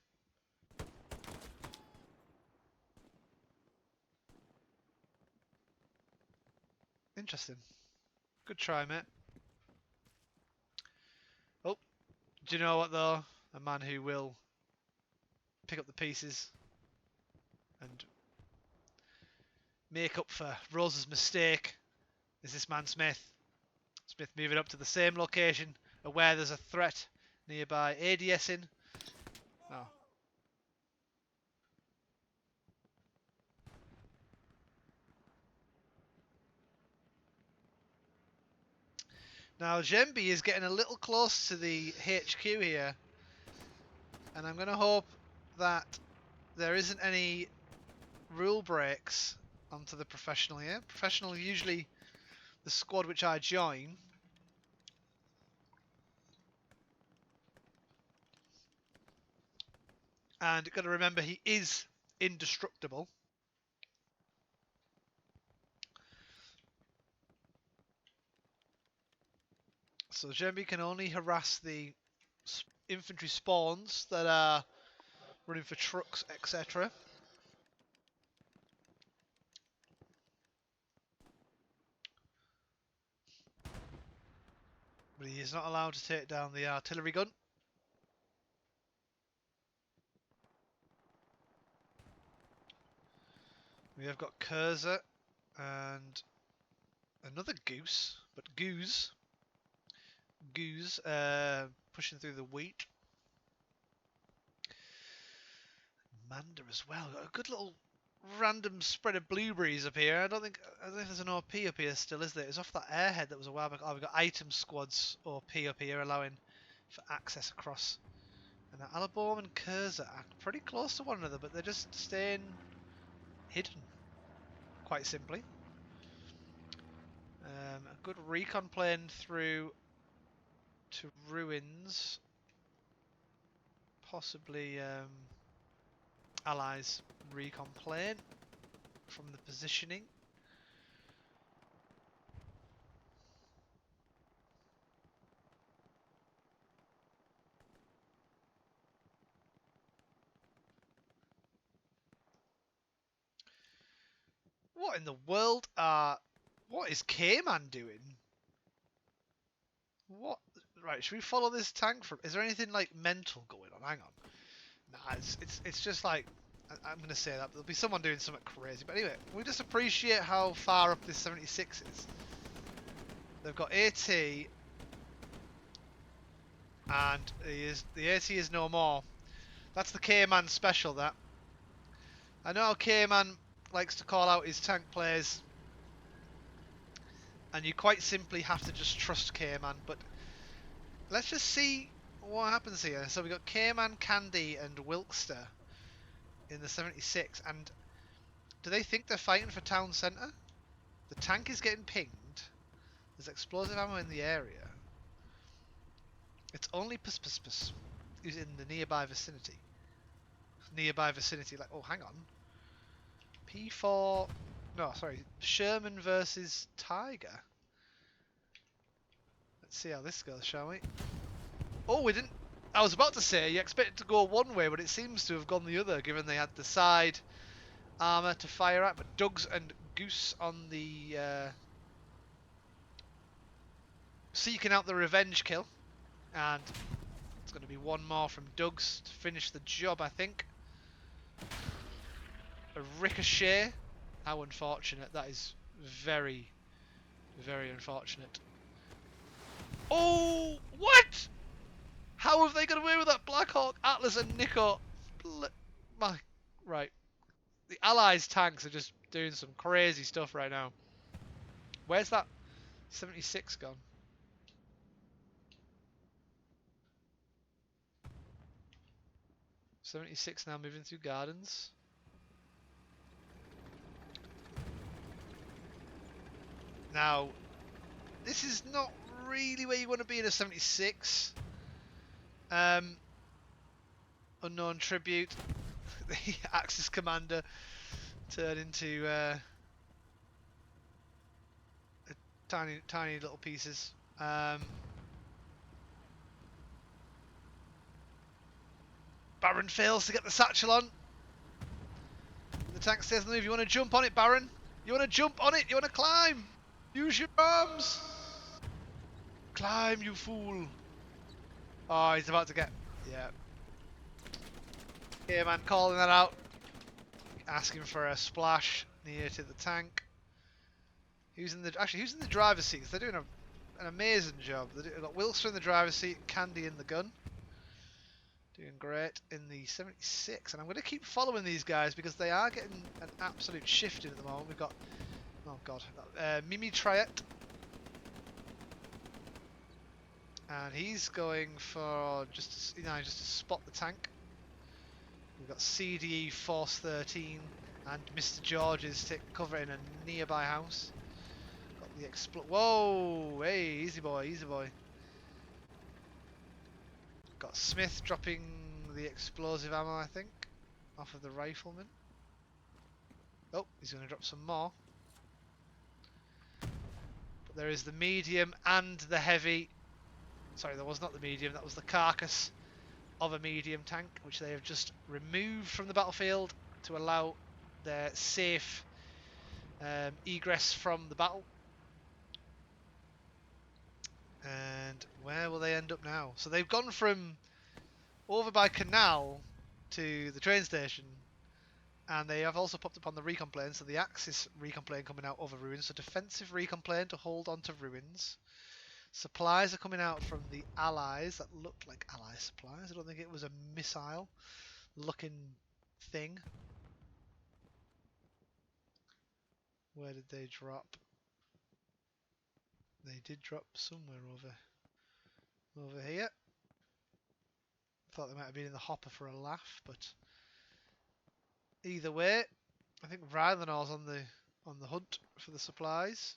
Interesting. Good try, mate. Oh, do you know what though? A man who will pick up the pieces and make up for Rose's mistake is this man Smith. Smith moving up to the same location, aware there's a threat nearby. ADS in. Oh. Now Jemby is getting a little close to the HQ here, and I'm going to hope that there isn't any rule breaks onto the professional here. Professional usually the squad which I join. And you've got to remember he is indestructible. So Jemby can only harass the infantry spawns that are running for trucks, etc. But he is not allowed to take down the artillery gun. We have got Cursor and another Goose, but Goose pushing through the wheat. Manda as well. Got a good little random spread of blueberries up here. I don't think there's an OP up here still, is there? It's off that airhead that was a while back. Oh, we've got item squads OP up here, allowing for access across. And Alaborm and Cursor are pretty close to one another, but they're just staying hidden, quite simply. A good recon plane through to ruins. Possibly Allies recon plane from the positioning. What in the world what is K-Man doing? What? Right, should we follow this tank from? Is there anything like mental going on? Hang on. Nah, it's just like I'm gonna say that, but there'll be someone doing something crazy. But anyway, we just appreciate how far up this 76 is. They've got AT, and the AT is no more. That's the K-Man special. That I know how K-Man likes to call out his tank players, and you quite simply have to just trust K-Man. But let's just see what happens here. So we got K-Man, Candy, and Wilkster in the 76, and do they think they're fighting for town centre? The tank is getting pinged. There's explosive ammo in the area. It's only Pus who's in the nearby vicinity. Like, oh, hang on. P4... No, sorry. Sherman versus Tiger. Let's see how this goes, shall we? Oh, we didn't... I was about to say, you expect it to go one way, but it seems to have gone the other, given they had the side armour to fire at. But Dugs and Goose on the... seeking out the revenge kill. And it's going to be one more from Dugs to finish the job, I think. A ricochet. How unfortunate. That is very, very unfortunate. Oh, what? How have they got away with that? Blackhawk, Atlas and Nico. Right. The Allies tanks are just doing some crazy stuff right now. Where's that 76 gone? '76 now moving through gardens. Now, this is not really where you want to be in a 76. Unknown tribute. The Axis commander turned into tiny little pieces. Baron fails to get the satchel on. The tank stays on the move. You want to jump on it, Baron? You want to jump on it? You want to climb? Use your arms. Climb, you fool. Oh, he's about to get... Yeah. Yeah, man, calling that out. Asking for a splash near to the tank. Who's in the driver's seat? They're doing an amazing job. They've got Wilson in the driver's seat, Candy in the gun. Doing great in the 76. And I'm going to keep following these guys because they are getting an absolute shifting at the moment. We've got... Oh, God. Mimi Triet. And he's going for just to spot the tank. We've got CDE Force 13 and Mr. George is covering a nearby house. Got the Whoa! Hey, easy boy, easy boy. Got Smith dropping the explosive ammo, I think, off of the rifleman. Oh, he's going to drop some more. But there is the medium and the heavy. Sorry, that was not the medium, that was the carcass of a medium tank, which they have just removed from the battlefield to allow their safe egress from the battle. And where will they end up now? So they've gone from over by Canal to the train station, and they have also popped up on the recon plane. So the Axis recon plane coming out over ruins, so defensive recon plane to hold on to ruins. Supplies are coming out from the Allies that looked like Ally supplies. I don't think it was a missile looking thing. Where did they drop? They did drop somewhere over here. Thought they might have been in the hopper for a laugh, but either way, I think Rylanar's on the hunt for the supplies.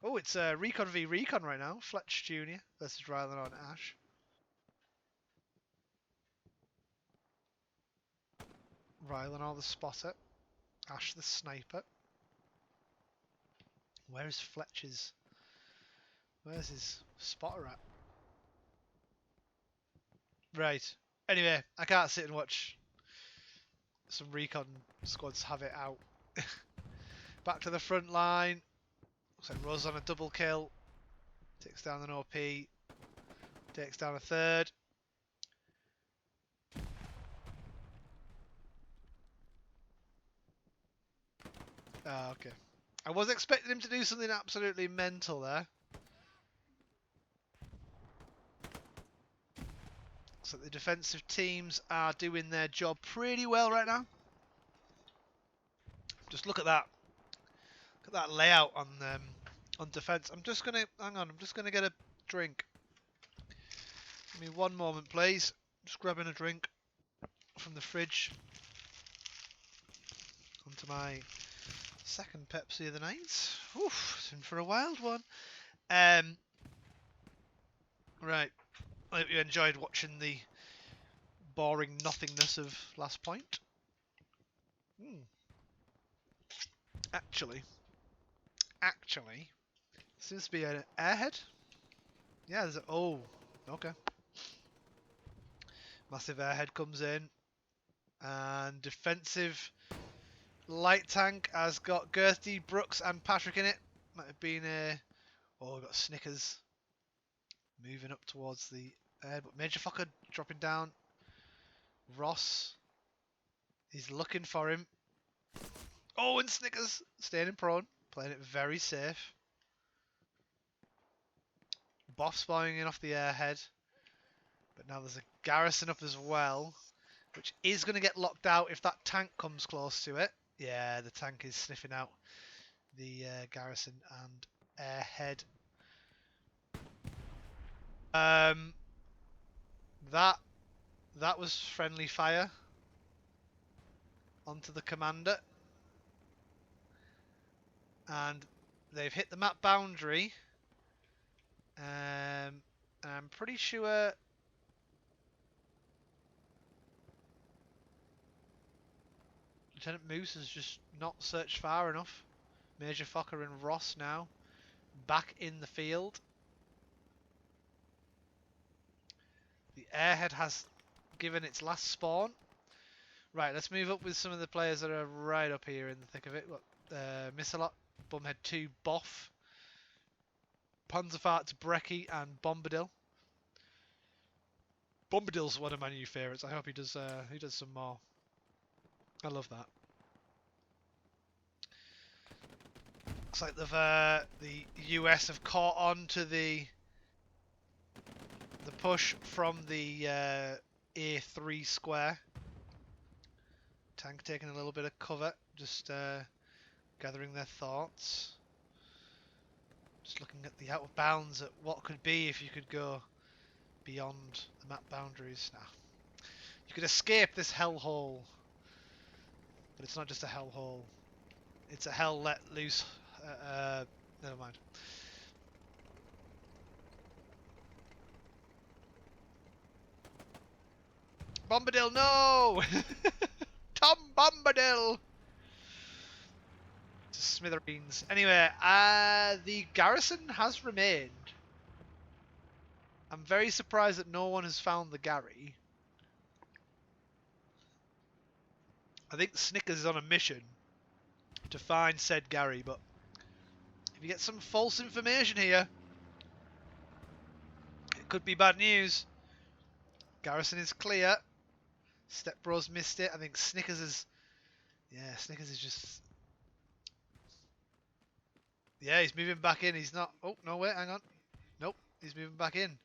Oh, it's Recon v Recon right now. Fletch Jr. versus Rylanar and Ash. Rylanar the spotter. Ash the sniper. Where's Fletch's... Where's his spotter at? Right. Anyway, I can't sit and watch some recon squads have it out. Back to the front line. Looks like Rose on a double kill. Takes down an OP. Takes down a third. Ah, okay. I was expecting him to do something absolutely mental there. So the defensive teams are doing their job pretty well right now. Just look at that. Look at that layout on defense. I'm just gonna hang on. I'm just gonna get a drink. Give me one moment, please. Just grabbing a drink from the fridge. Onto my second Pepsi of the night. Oof, it's in for a wild one. Right. I hope you enjoyed watching the boring nothingness of Last Point. Actually, seems to be an airhead. Yeah, there's a... Oh, okay. Massive airhead comes in. And defensive light tank has got Gertie, Brooks and Patrick in it. Might have been a... Oh, we've got Snickers moving up towards the air. But Major Fokker dropping down. Ross. He's looking for him. Oh, and Snickers staying in prone. Playing it very safe. Boff spawning in off the airhead. But now there's a garrison up as well, which is going to get locked out if that tank comes close to it. Yeah, the tank is sniffing out the garrison and airhead. That was friendly fire onto the commander. And they've hit the map boundary. And I'm pretty sure Lieutenant Moose has just not searched far enough. Major Fokker and Ross now back in the field. The Airhead has given its last spawn. Right, let's move up with some of the players that are right up here in the thick of it. Got Missalot, Bumhead 2, Boff, Panzerfart, Brecky, and Bombadil. Bombadil's one of my new favourites. I hope he does some more. I love that. Looks like the US have caught on to the push from the A3 square. Tank taking a little bit of cover, just gathering their thoughts. Just looking at the out of bounds at what could be if you could go beyond the map boundaries. Nah. You could escape this hellhole, but it's not just a hellhole. It's a hell let loose. Never mind. Bombadil, no! Tom Bombadil! To smithereens. Anyway, the garrison has remained. I'm very surprised that no one has found the Gary. I think Snickers is on a mission to find said Gary, but if you get some false information here, it could be bad news. Garrison is clear. Step Bros missed it. I think Snickers is... Yeah, Snickers is just... Yeah, he's moving back in. He's not... Oh, no, wait, hang on. Nope, he's moving back in.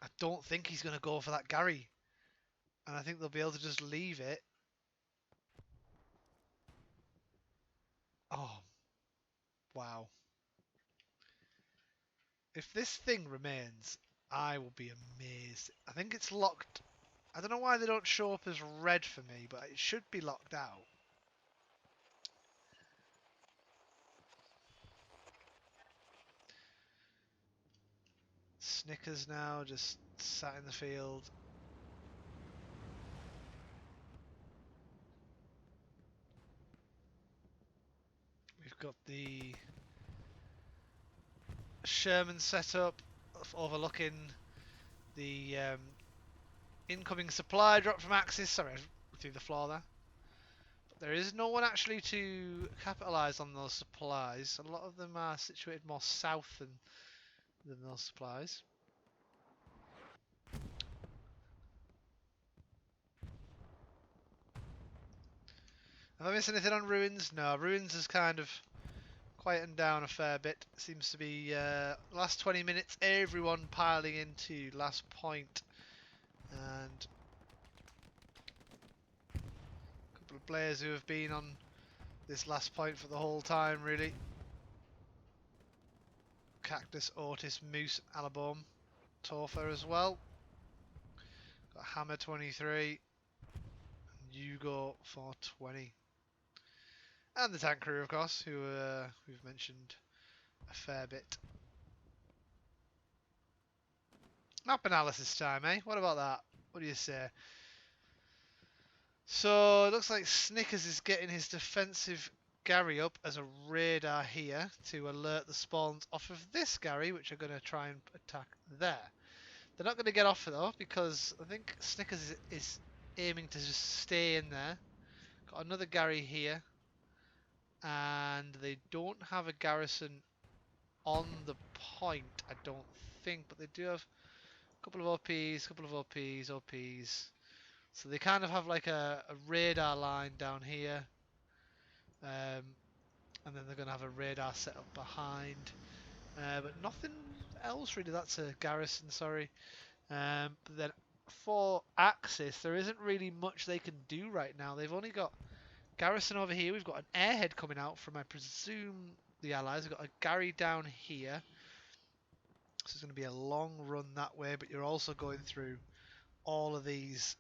I don't think he's going to go for that Gary. And I think they'll be able to just leave it. Oh, wow. If this thing remains, I will be amazed. I think it's locked. I don't know why they don't show up as red for me, but it should be locked out. Snickers now just sat in the field. We've got the Sherman set up overlooking the incoming supply drop from Axis. Sorry, I threw the floor there. But there is no one actually to capitalise on those supplies. A lot of them are situated more south than those supplies. Have I missed anything on Ruins? No, Ruins has kind of quietened down a fair bit. Seems to be last 20 minutes, everyone piling into last point. And a couple of players who have been on this last point for the whole time, really. Cactus, Otis, Moose, Alabom, Torfa as well. Got Hammer 23, and Hugo 420. And the tank crew, of course, who we've mentioned a fair bit. Map analysis time, eh? What about that? What do you say? So, it looks like Snickers is getting his defensive Gary up as a radar here to alert the spawns off of this Gary, which are going to try and attack there. They're not going to get off though, because I think Snickers is aiming to just stay in there. Got another Gary here. And they don't have a garrison on the point, I don't think, but they do have a couple of OPs, OPs. So they kind of have like a radar line down here. And then they're going to have a radar set up behind. But nothing else really. That's a garrison, sorry. But then for Axis, there isn't really much they can do right now. They've only got garrison over here. We've got an airhead coming out from, I presume, the Allies. We've got a Gary down here. So it's going to be a long run that way, but you're also going through all of these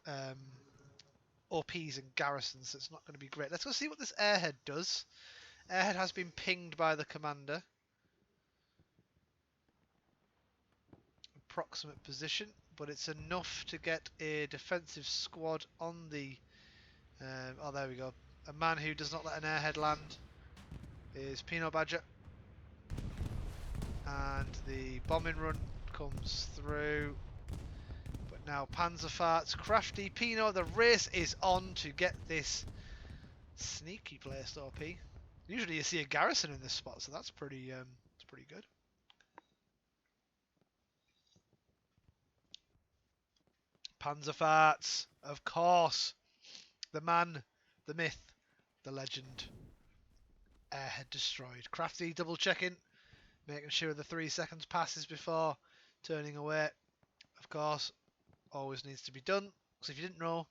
OPs and garrisons, so it's not going to be great. Let's go see what this airhead does. Airhead has been pinged by the commander. Approximate position, but it's enough to get a defensive squad on the... oh, there we go. a man who does not let an airhead land is Pino Badger. And the bombing run comes through. But now Panzerfahrt's Crafty Pino. The race is on to get this sneaky placed OP. Usually you see a garrison in this spot, so that's pretty good. Panzerfahrts, of course. The man, the myth, the legend. Airhead destroyed. Crafty double checking, making sure the 3 seconds passes before turning away. Of course, always needs to be done. So if you didn't know,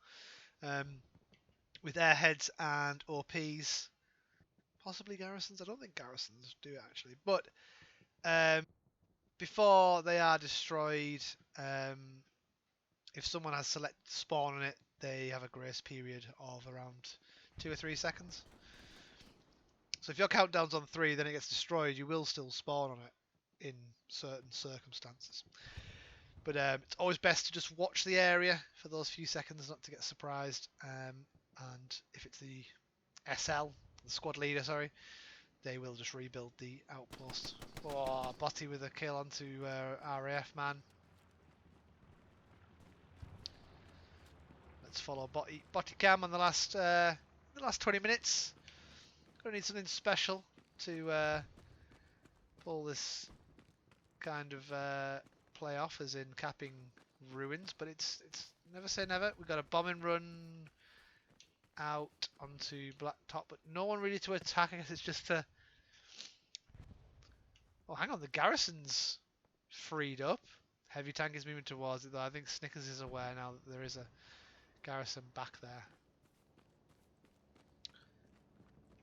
with airheads and OPs, possibly garrisons. I don't think garrisons do actually, but before they are destroyed, if someone has select spawn on it, they have a grace period of around 2 or 3 seconds. So if your countdown's on 3, then it gets destroyed. You will still spawn on it in certain circumstances. But it's always best to just watch the area for those few seconds, not to get surprised. And if it's the SL, the squad leader, sorry, they will just rebuild the outpost. Oh, Botty with a kill onto RAF man. Let's follow Botty Cam on the last 20 minutes. Gonna need something special to pull this kind of play off, as in capping ruins, but it's never say never. We've got a bombing run out onto Blacktop, but no one really to attack. I guess it's just to... Oh, hang on, the garrison's freed up. Heavy tank is moving towards it, though. I think Snickers is aware now that there is a garrison back there.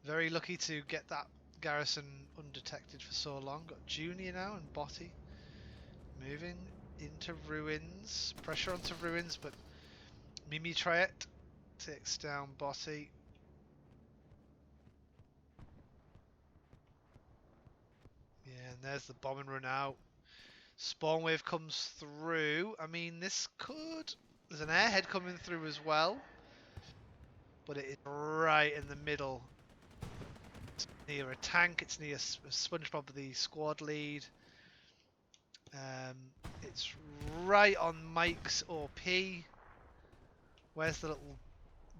Very lucky to get that garrison undetected for so long. Got Junior now and Botty moving into ruins. Pressure onto ruins, but Mimi Triet takes down Botty. Yeah, and there's the bombing run out. Spawn wave comes through. I mean, this could... There's an airhead coming through as well, but it is right in the middle. It's near a tank. It's near SpongeBob, the squad lead. It's right on Mike's OP. Where's the little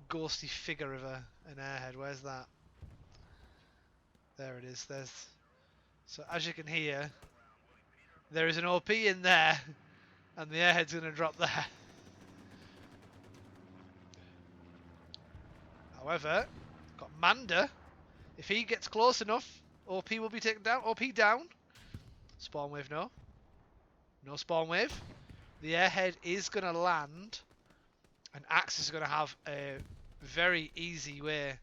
ghosty figure of an airhead? Where's that? There it is. So as you can hear, there is an OP in there, and the airhead's going to drop there. However, got Manda. If he gets close enough, OP will be taken down. OP down. Spawn wave, no. No spawn wave. The airhead is going to land, and Axe is going to have a very easy way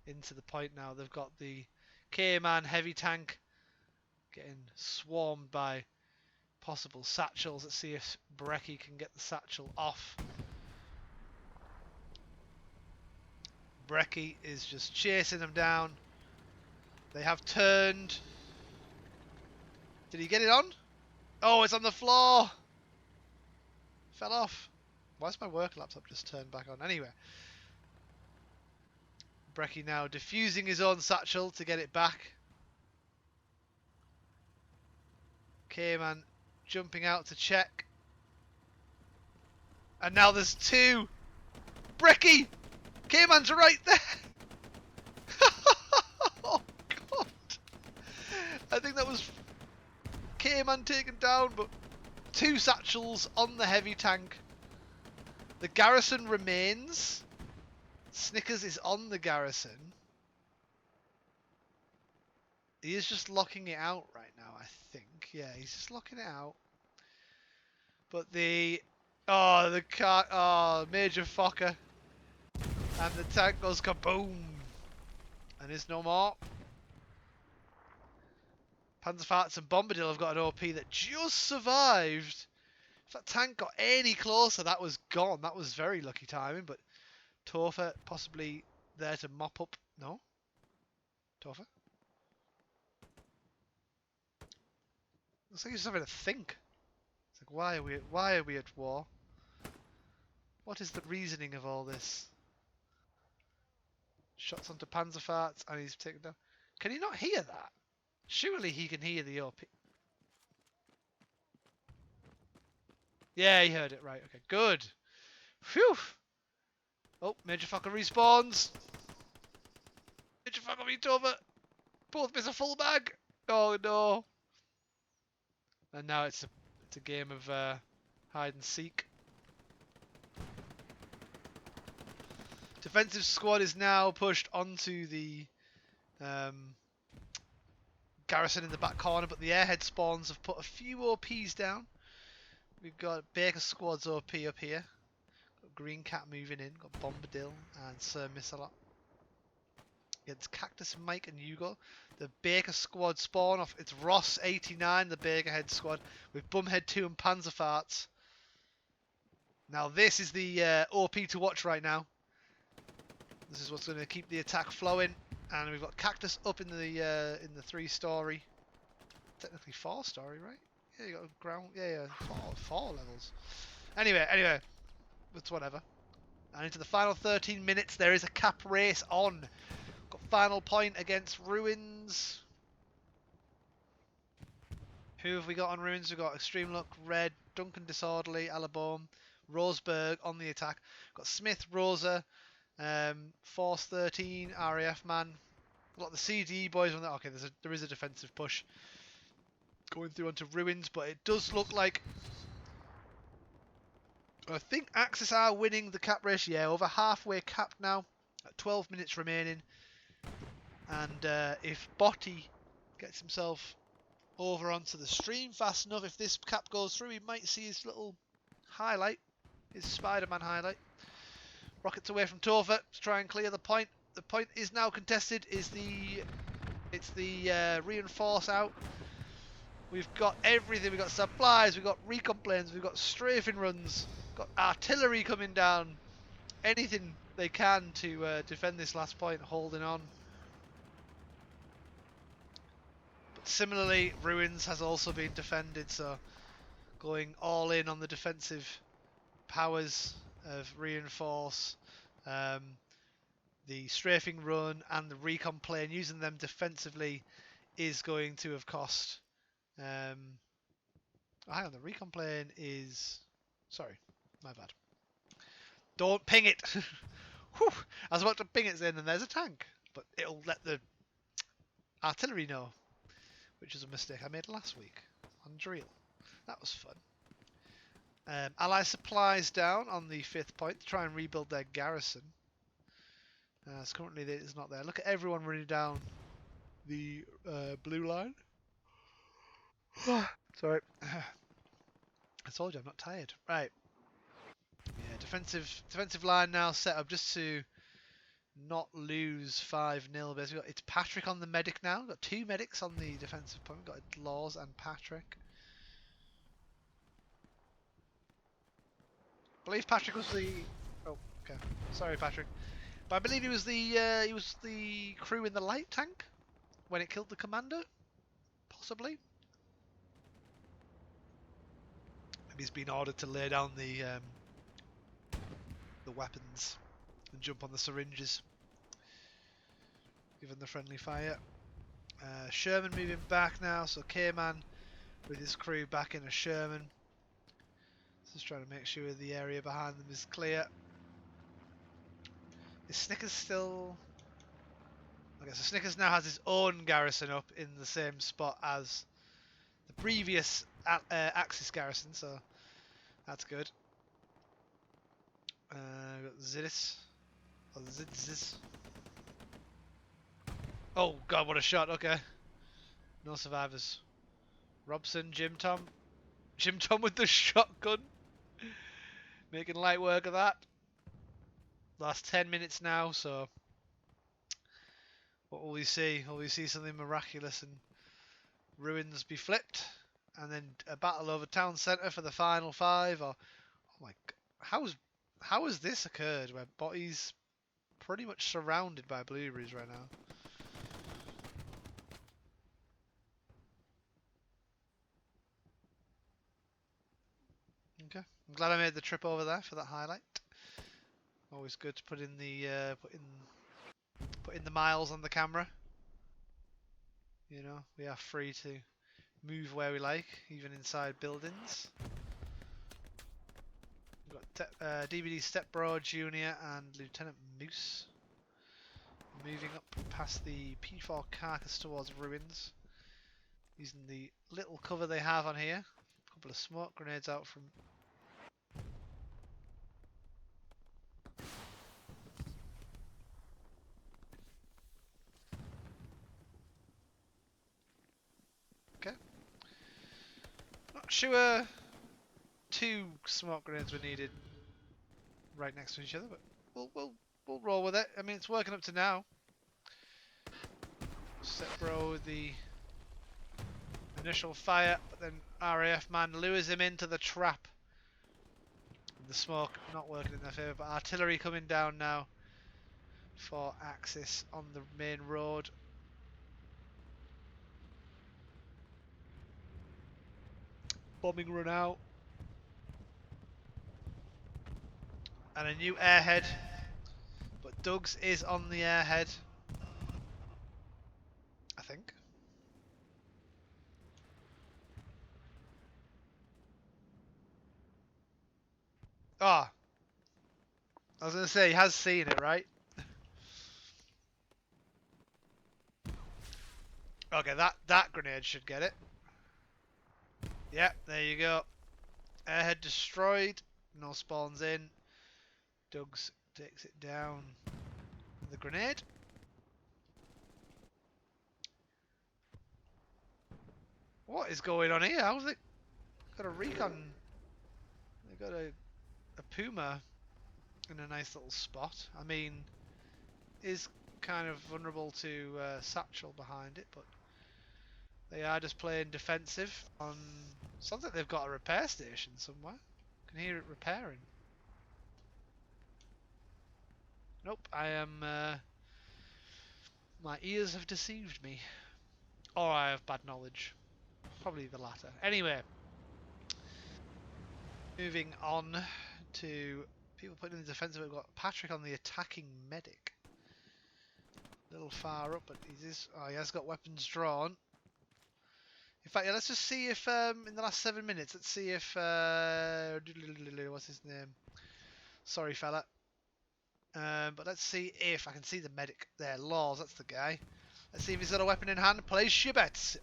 into the point now. They've got the K-Man heavy tank getting swarmed by possible satchels. Let's see if Brecky can get the satchel off. Brecky is just chasing them down. They have turned. Did he get it on? Oh, it's on the floor. Fell off. Why is my work laptop just turned back on? Anyway. Brecky now defusing his own satchel to get it back. K-Man jumping out to check. And now there's two. Brecky! K-Man's right there! Oh, God. I think that was K-Man taken down, but two satchels on the heavy tank. The garrison remains. Snickers is on the garrison. He is just locking it out right now, I think. Yeah, he's just locking it out. But the... Oh, the car... Oh, Major Fokker. And the tank goes kaboom. And is no more. Panzerfahrts and Bombadil have got an OP that just survived. If that tank got any closer, that was gone. That was very lucky timing, but Topher possibly there to mop up. No? Topher? Looks like he's just having to think. It's like, why are we at war? What is the reasoning of all this? Shots onto Panzerfahrts, and he's taken down. Can he not hear that? Surely he can hear the OP. Yeah, he heard it. Right, okay. Good. Phew. Oh, Major Fucker respawns. Major Fucker beat over. Both miss a full bag. Oh, no. And now it's a game of hide and seek. Defensive squad is now pushed onto the garrison in the back corner, but the airhead spawns have put a few OPs down. We've got Baker squad's OP up here. Got Green Cat moving in. Got Bombadil and Sir Missalot. Against Cactus, Mike and Hugo. The Baker squad spawn off. It's Ross 89, the Baker head squad, with Bumhead 2 and Panzerfarts. Now this is the OP to watch right now. This is what's going to keep the attack flowing. And we've got Cactus up in the 3-story. Technically 4-story, right? Yeah, you got ground. Yeah, four levels. Anyway, it's whatever. And into the final 13 minutes, there is a cap race on. Got final point against Ruins. Who have we got on Ruins? We've got Extreme Luck, Red, Duncan Disorderly, Alabome, Roseberg on the attack. Got Smith, Rosa, Force 13, RAF man. A lot of the CDE boys on that. Okay, there is a defensive push going through onto Ruins, but it does look like I think Axis are winning the cap race. Yeah, over halfway capped now. At 12 minutes remaining. And if Botti gets himself over onto the stream fast enough, if this cap goes through, he might see his little highlight, his Spider-Man highlight. Rockets away from Topher to try and clear the point. The point is now contested. It's the reinforce out. We've got everything. We've got supplies. We've got recon planes. We've got strafing runs. Got artillery coming down. Anything they can to defend this last point, holding on. But similarly, Ruins has also been defended, so going all in on the defensive powers of reinforce, the strafing run and the recon plane, using them defensively is going to have cost. Hang on, the recon plane is... Sorry, my bad. Don't ping it! Whew, I was about to ping it then, and there's a tank. But it'll let the artillery know, which is a mistake I made last week on drill. That was fun. Ally supplies down on the 5th point to try and rebuild their garrison. As currently it's not there. Look at everyone running down the blue line. Sorry. I told you I'm not tired. Right. Yeah, defensive line now set up just to not lose 5-0. Basically, it's Patrick on the medic now. We've got 2 medics on the defensive point. We've got Laws and Patrick. I believe Patrick was the... Oh, okay. Sorry, Patrick. But I believe he was the crew in the light tank when it killed the commander. Possibly. Maybe he's been ordered to lay down the weapons and jump on the syringes, given the friendly fire. Sherman moving back now, so K-Man with his crew back in a Sherman. Just trying to make sure the area behind them is clear. Is Snickers still... Okay, so Snickers now has his own garrison up in the same spot as the previous Axis garrison, so that's good. We've got Zidis. Oh, Zidzis. Oh god, what a shot, okay. No survivors. Robson, Jim Tom. Jim Tom with the shotgun. Making light work of that. Last 10 minutes now, so what will we see? Will we see something miraculous and Ruins be flipped? And then a battle over town centre for the final 5? Or, oh my god, how has this occurred where Botty's pretty much surrounded by blueberries right now? Okay, I'm glad I made the trip over there for that highlight. Always good to put in the putting the miles on the camera. You know, we are free to move where we like, even inside buildings. We've got DVD Stepbro Jr. and Lieutenant Moose. Moving up past the P4 carcass towards ruins. Using the little cover they have on here. A couple of smoke grenades out from... Okay. Not sure 2 smoke grenades were needed right next to each other, but we'll roll with it. I mean, it's working up to now. Stepbro with the initial fire, but then RAF man lures him into the trap. The smoke not working in their favour, but artillery coming down now for Axis on the main road. Bombing run out. And a new airhead. But Doug's is on the airhead. I think. Ah. I was going to say, he has seen it, right? Okay, that grenade should get it. Yep, there you go. Airhead destroyed. No spawns in. Doug's takes it down. The grenade. What is going on here? How's it got a recon? They got a Puma in a nice little spot. I mean, is kind of vulnerable to Satchel behind it, but they are just playing defensive. On sounds like they've got a repair station somewhere. Can hear it repairing. Nope, I am. My ears have deceived me, or I have bad knowledge. Probably the latter. Anyway, moving on to people putting in the defensive. We've got Patrick on the attacking medic. A little far up, but he has got weapons drawn. In fact, yeah, let's just see if in the last 7 minutes, let's see if what's his name? Sorry, fella. But let's see if I can see the medic there. Laws, that's the guy. Let's see if he's got a weapon in hand. Place your bets.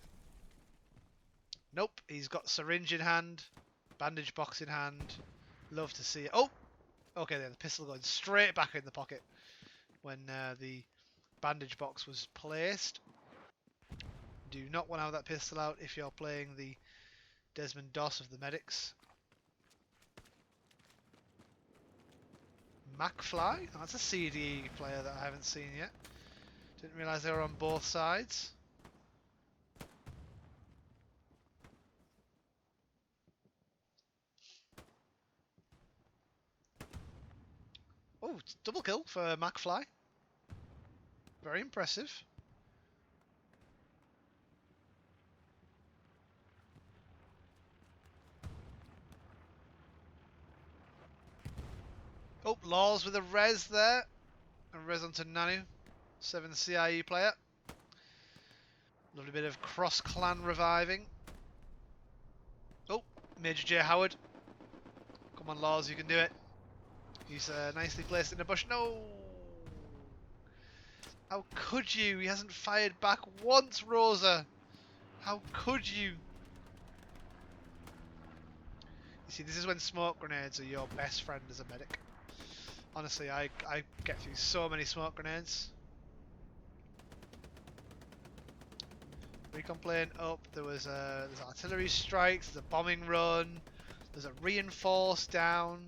Nope, he's got syringe in hand, bandage box in hand. Love to see it. Oh, okay, then the pistol going straight back in the pocket when the bandage box was placed. Do not want to have that pistol out if you're playing the Desmond Doss of the medics. McFly? Oh, that's a CD player that I haven't seen yet. Didn't realise they were on both sides. Oh, double kill for McFly. Very impressive. Oh, Laws with a res there. A res onto Nanu. 7 CIE player. Lovely bit of cross-clan reviving. Oh, Major J. Howard. Come on, Laws, you can do it. He's nicely placed in a bush. No! How could you? He hasn't fired back once, Rosa. How could you? You see, this is when smoke grenades are your best friend as a medic. Honestly, I get through so many smoke grenades. Recon plane up. There's artillery strikes. There's a bombing run. There's a reinforce down.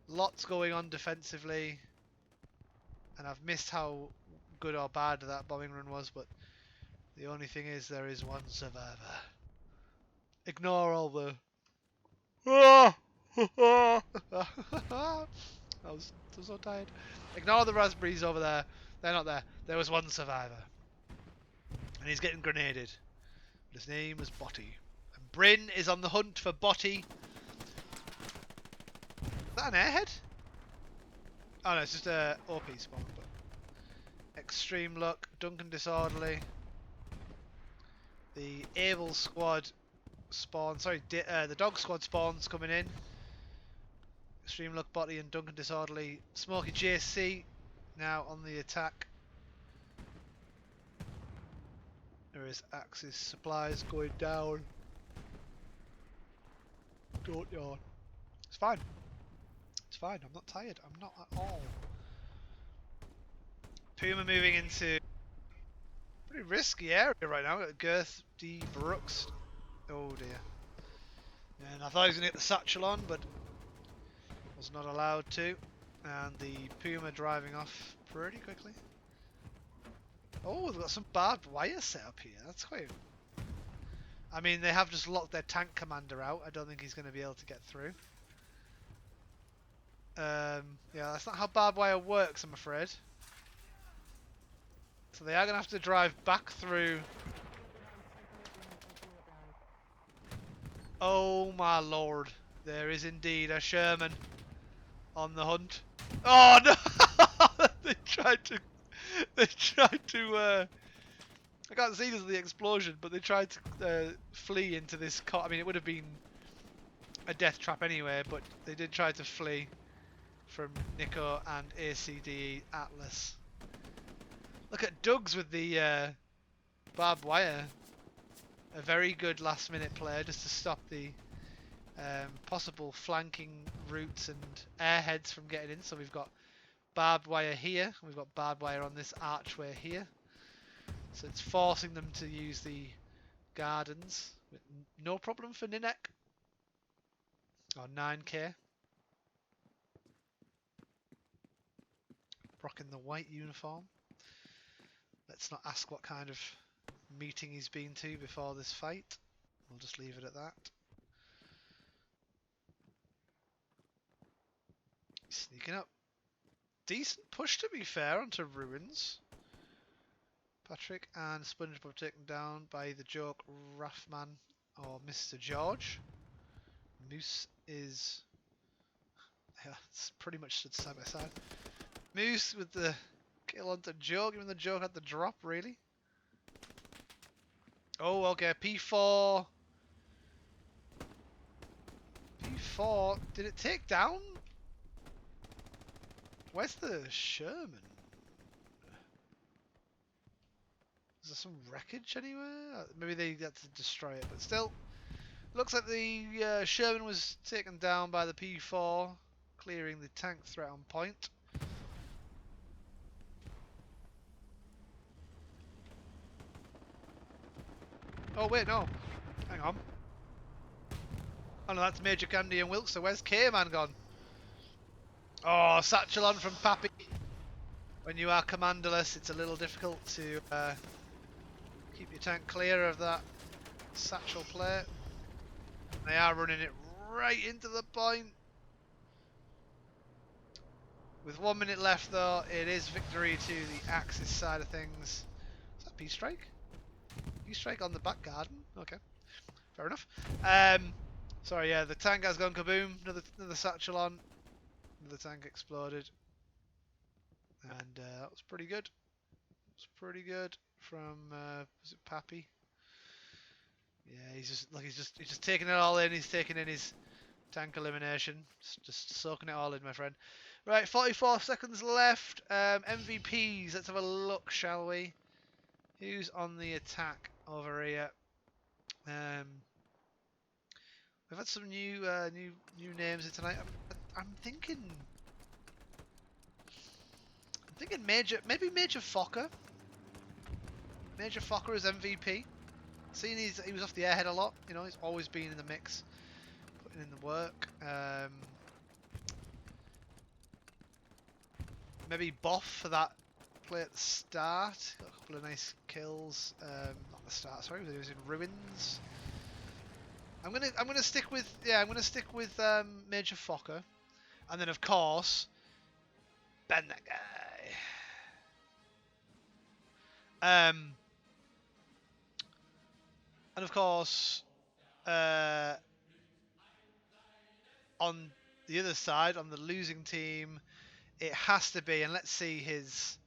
Lots going on defensively. And I've missed how good or bad that bombing run was, but the only thing is there is one survivor. Ignore all the... I was so tired. Ignore the raspberries over there. They're not there. There was one survivor. And he's getting grenaded. His name is Botty. And Bryn is on the hunt for Botty. Is that an airhead? Oh no, it's just a OP spawn. But Extreme Luck, Duncan Disorderly. The Able Squad spawn, sorry, the Dog Squad spawns coming in. Extreme Luck, Botty and Duncan Disorderly. Smoky JC now on the attack. There is Axis supplies going down. Don't yawn. It's fine. It's fine. I'm not tired. I'm not at all. Puma moving into pretty risky area right now. Got Girth D Brooks. Oh dear. And I thought he was going to get the satchel on, but was not allowed to. And the Puma driving off pretty quickly. Oh, they've got some barbed wire set up here. That's quite... I mean, they have just locked their tank commander out. I don't think he's going to be able to get through. Yeah, that's not how barbed wire works, I'm afraid. So they are going to have to drive back through. Oh my lord. There is indeed a Sherman on the hunt. Oh no! They tried to... I can't see this is the explosion, but they tried to flee into this I mean, it would have been a death trap anyway, but they did try to flee from Nico and ACDE Atlas. Look at Doug's with the barbed wire. A very good last minute play just to stop the possible flanking routes and airheads from getting in. So we've got barbed wire here, we've got barbed wire on this archway here. So it's forcing them to use the gardens. No problem for Ninek. Or 9k. Rocking the white uniform. Let's not ask what kind of meeting he's been to before this fight. We'll just leave it at that. Sneaking up. Decent push, to be fair, onto Ruins. Patrick and SpongeBob taken down by the joke Raffman or Mr. George. Moose is... yeah, it's pretty much stood side by side. Moose with the kill onto Joke, even the Joke had the drop, really. Oh, okay, P4. P4, did it take down? Where's the Sherman? Is there some wreckage anywhere? Maybe they had to destroy it, but still. Looks like the Sherman was taken down by the P4, clearing the tank threat on point. Oh wait, no. Hang on. Oh no, that's Major Candy and Wilkes, so where's K-Man gone? Oh, satchel on from Pappy. When you are commanderless, it's a little difficult to keep your tank clear of that satchel plate. They are running it right into the point. With 1 minute left though, it is victory to the Axis side of things. Is that P-Strike? P-Strike on the back garden? Okay, fair enough. Sorry, yeah, the tank has gone kaboom. Another satchel on. The tank exploded. And that was pretty good. It was pretty good from, was it Pappy? Yeah, he's just taking it all in. He's taking in his tank elimination. Just soaking it all in, my friend. Right, 44 seconds left. MVPs. Let's have a look, shall we? Who's on the attack over here? We've had some new names in tonight. I'm thinking maybe Major Fokker. Major Fokker is MVP. Seeing he was off the airhead a lot, you know, he's always been in the mix, putting in the work. Maybe Boff for that play at the start. Got a couple of nice kills. Not the start, sorry, he was in Ruins. I'm gonna stick with Major Fokker, and then of course ban that guy. And of course, on the other side, on the losing team, it has to be, and let's see his